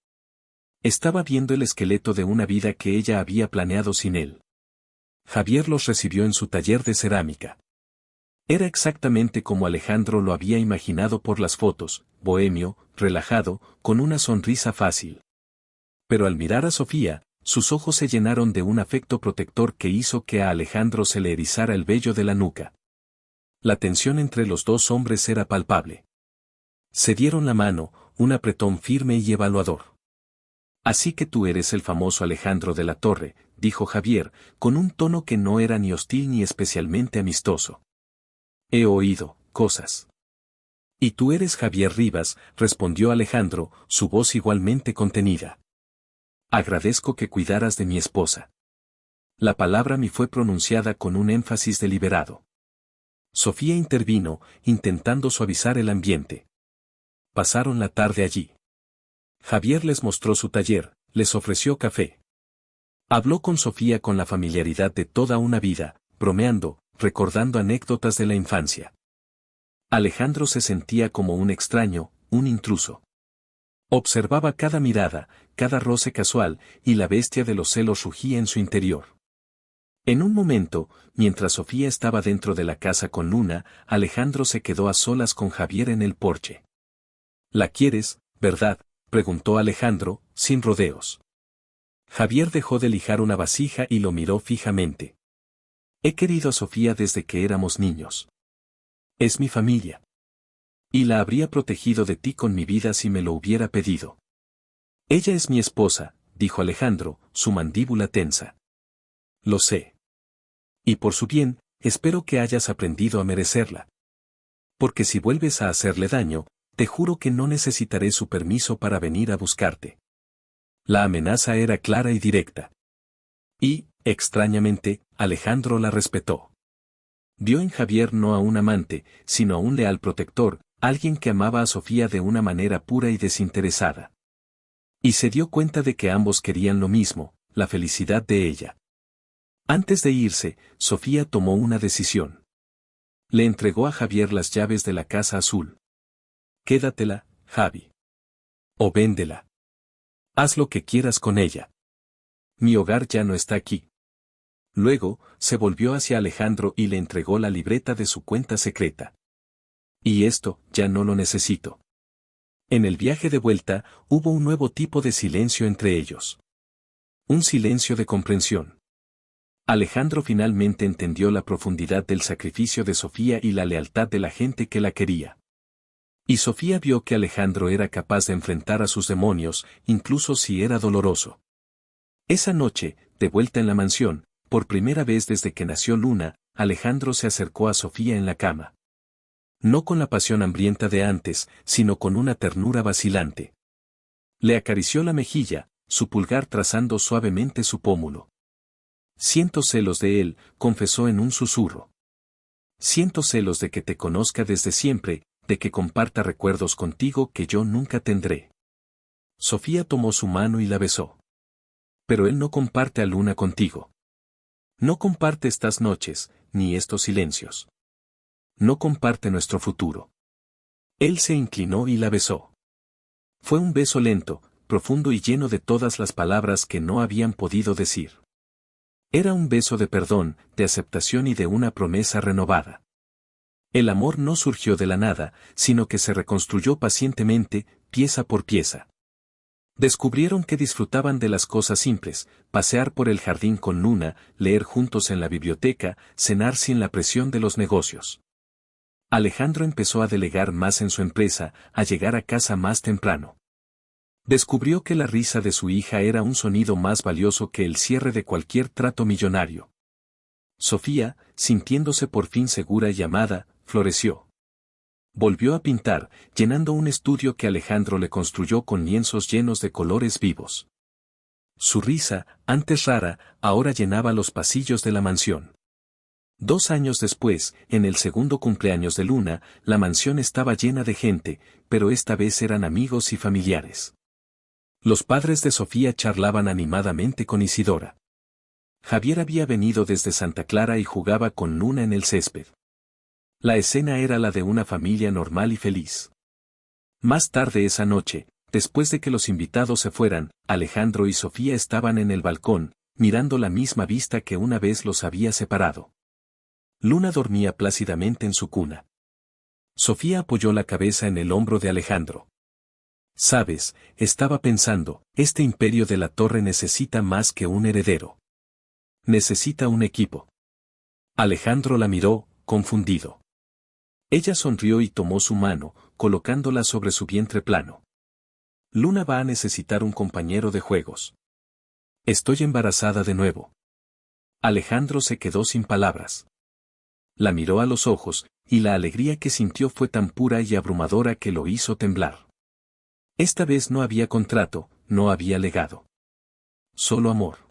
Estaba viendo el esqueleto de una vida que ella había planeado sin él. Javier los recibió en su taller de cerámica. Era exactamente como Alejandro lo había imaginado por las fotos, bohemio, relajado, con una sonrisa fácil. Pero al mirar a Sofía, sus ojos se llenaron de un afecto protector que hizo que a Alejandro se le erizara el vello de la nuca. La tensión entre los dos hombres era palpable. Se dieron la mano, un apretón firme y evaluador. Así que tú eres el famoso Alejandro de la Torre, dijo Javier, con un tono que no era ni hostil ni especialmente amistoso. He oído cosas. Y tú eres Javier Rivas, respondió Alejandro, su voz igualmente contenida. Agradezco que cuidaras de mi esposa. La palabra mi fue pronunciada con un énfasis deliberado. Sofía intervino, intentando suavizar el ambiente. Pasaron la tarde allí. Javier les mostró su taller, les ofreció café. Habló con Sofía con la familiaridad de toda una vida, bromeando, recordando anécdotas de la infancia. Alejandro se sentía como un extraño, un intruso. Observaba cada mirada, cada roce casual, y la bestia de los celos rugía en su interior. En un momento, mientras Sofía estaba dentro de la casa con Luna, Alejandro se quedó a solas con Javier en el porche. ¿La quieres, verdad?, preguntó Alejandro, sin rodeos. Javier dejó de lijar una vasija y lo miró fijamente. He querido a Sofía desde que éramos niños. Es mi familia. Y la habría protegido de ti con mi vida si me lo hubiera pedido. Ella es mi esposa, dijo Alejandro, su mandíbula tensa. Lo sé. Y por su bien, espero que hayas aprendido a merecerla. Porque si vuelves a hacerle daño, te juro que no necesitaré su permiso para venir a buscarte. La amenaza era clara y directa. Y, extrañamente, Alejandro la respetó. Vio en Javier no a un amante, sino a un leal protector, alguien que amaba a Sofía de una manera pura y desinteresada. Y se dio cuenta de que ambos querían lo mismo, la felicidad de ella. Antes de irse, Sofía tomó una decisión. Le entregó a Javier las llaves de la casa azul. Quédatela, Javi. O véndela. Haz lo que quieras con ella. Mi hogar ya no está aquí. Luego, se volvió hacia Alejandro y le entregó la libreta de su cuenta secreta. Y esto, ya no lo necesito. En el viaje de vuelta, hubo un nuevo tipo de silencio entre ellos. Un silencio de comprensión. Alejandro finalmente entendió la profundidad del sacrificio de Sofía y la lealtad de la gente que la quería. Y Sofía vio que Alejandro era capaz de enfrentar a sus demonios, incluso si era doloroso. Esa noche, de vuelta en la mansión, por primera vez desde que nació Luna, Alejandro se acercó a Sofía en la cama. No con la pasión hambrienta de antes, sino con una ternura vacilante. Le acarició la mejilla, su pulgar trazando suavemente su pómulo. Siento celos de él, confesó en un susurro. Siento celos de que te conozca desde siempre, de que comparta recuerdos contigo que yo nunca tendré. Sofía tomó su mano y la besó. Pero él no comparte a Luna contigo. No comparte estas noches, ni estos silencios. No comparte nuestro futuro. Él se inclinó y la besó. Fue un beso lento, profundo y lleno de todas las palabras que no habían podido decir. Era un beso de perdón, de aceptación y de una promesa renovada. El amor no surgió de la nada, sino que se reconstruyó pacientemente, pieza por pieza. Descubrieron que disfrutaban de las cosas simples, pasear por el jardín con Luna, leer juntos en la biblioteca, cenar sin la presión de los negocios. Alejandro empezó a delegar más en su empresa, a llegar a casa más temprano. Descubrió que la risa de su hija era un sonido más valioso que el cierre de cualquier trato millonario. Sofía, sintiéndose por fin segura y amada, floreció. Volvió a pintar, llenando un estudio que Alejandro le construyó con lienzos llenos de colores vivos. Su risa, antes rara, ahora llenaba los pasillos de la mansión. 2 años después, en el segundo cumpleaños de Luna, la mansión estaba llena de gente, pero esta vez eran amigos y familiares. Los padres de Sofía charlaban animadamente con Isidora. Javier había venido desde Santa Clara y jugaba con Luna en el césped. La escena era la de una familia normal y feliz. Más tarde esa noche, después de que los invitados se fueran, Alejandro y Sofía estaban en el balcón, mirando la misma vista que una vez los había separado. Luna dormía plácidamente en su cuna. Sofía apoyó la cabeza en el hombro de Alejandro. Sabes, estaba pensando, este imperio de la torre necesita más que un heredero. Necesita un equipo. Alejandro la miró, confundido. Ella sonrió y tomó su mano, colocándola sobre su vientre plano. Luna va a necesitar un compañero de juegos. Estoy embarazada de nuevo. Alejandro se quedó sin palabras. La miró a los ojos, y la alegría que sintió fue tan pura y abrumadora que lo hizo temblar. Esta vez no había contrato, no había legado. Solo amor.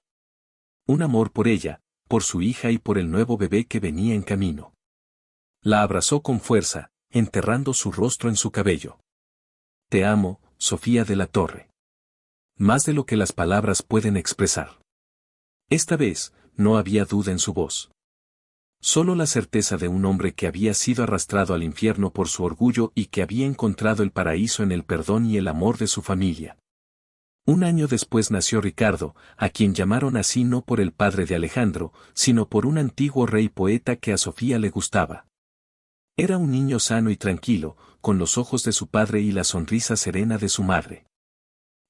Un amor por ella, por su hija y por el nuevo bebé que venía en camino. La abrazó con fuerza, enterrando su rostro en su cabello. Te amo, Sofía de la Torre. Más de lo que las palabras pueden expresar. Esta vez, no había duda en su voz. Solo la certeza de un hombre que había sido arrastrado al infierno por su orgullo y que había encontrado el paraíso en el perdón y el amor de su familia. 1 año después nació Ricardo, a quien llamaron así no por el padre de Alejandro, sino por un antiguo rey poeta que a Sofía le gustaba. Era un niño sano y tranquilo, con los ojos de su padre y la sonrisa serena de su madre.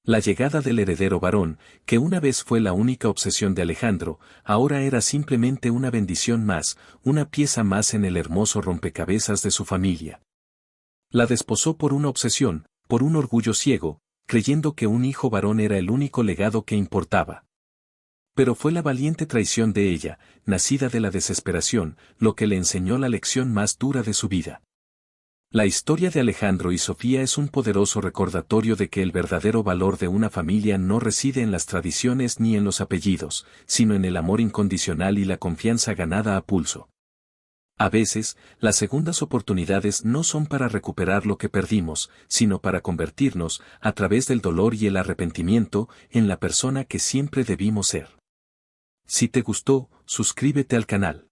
La llegada del heredero varón, que una vez fue la única obsesión de Alejandro, ahora era simplemente una bendición más, una pieza más en el hermoso rompecabezas de su familia. La desposó por una obsesión, por un orgullo ciego, creyendo que un hijo varón era el único legado que importaba. Pero fue la valiente traición de ella, nacida de la desesperación, lo que le enseñó la lección más dura de su vida. La historia de Alejandro y Sofía es un poderoso recordatorio de que el verdadero valor de una familia no reside en las tradiciones ni en los apellidos, sino en el amor incondicional y la confianza ganada a pulso. A veces, las segundas oportunidades no son para recuperar lo que perdimos, sino para convertirnos, a través del dolor y el arrepentimiento, en la persona que siempre debimos ser. Si te gustó, suscríbete al canal.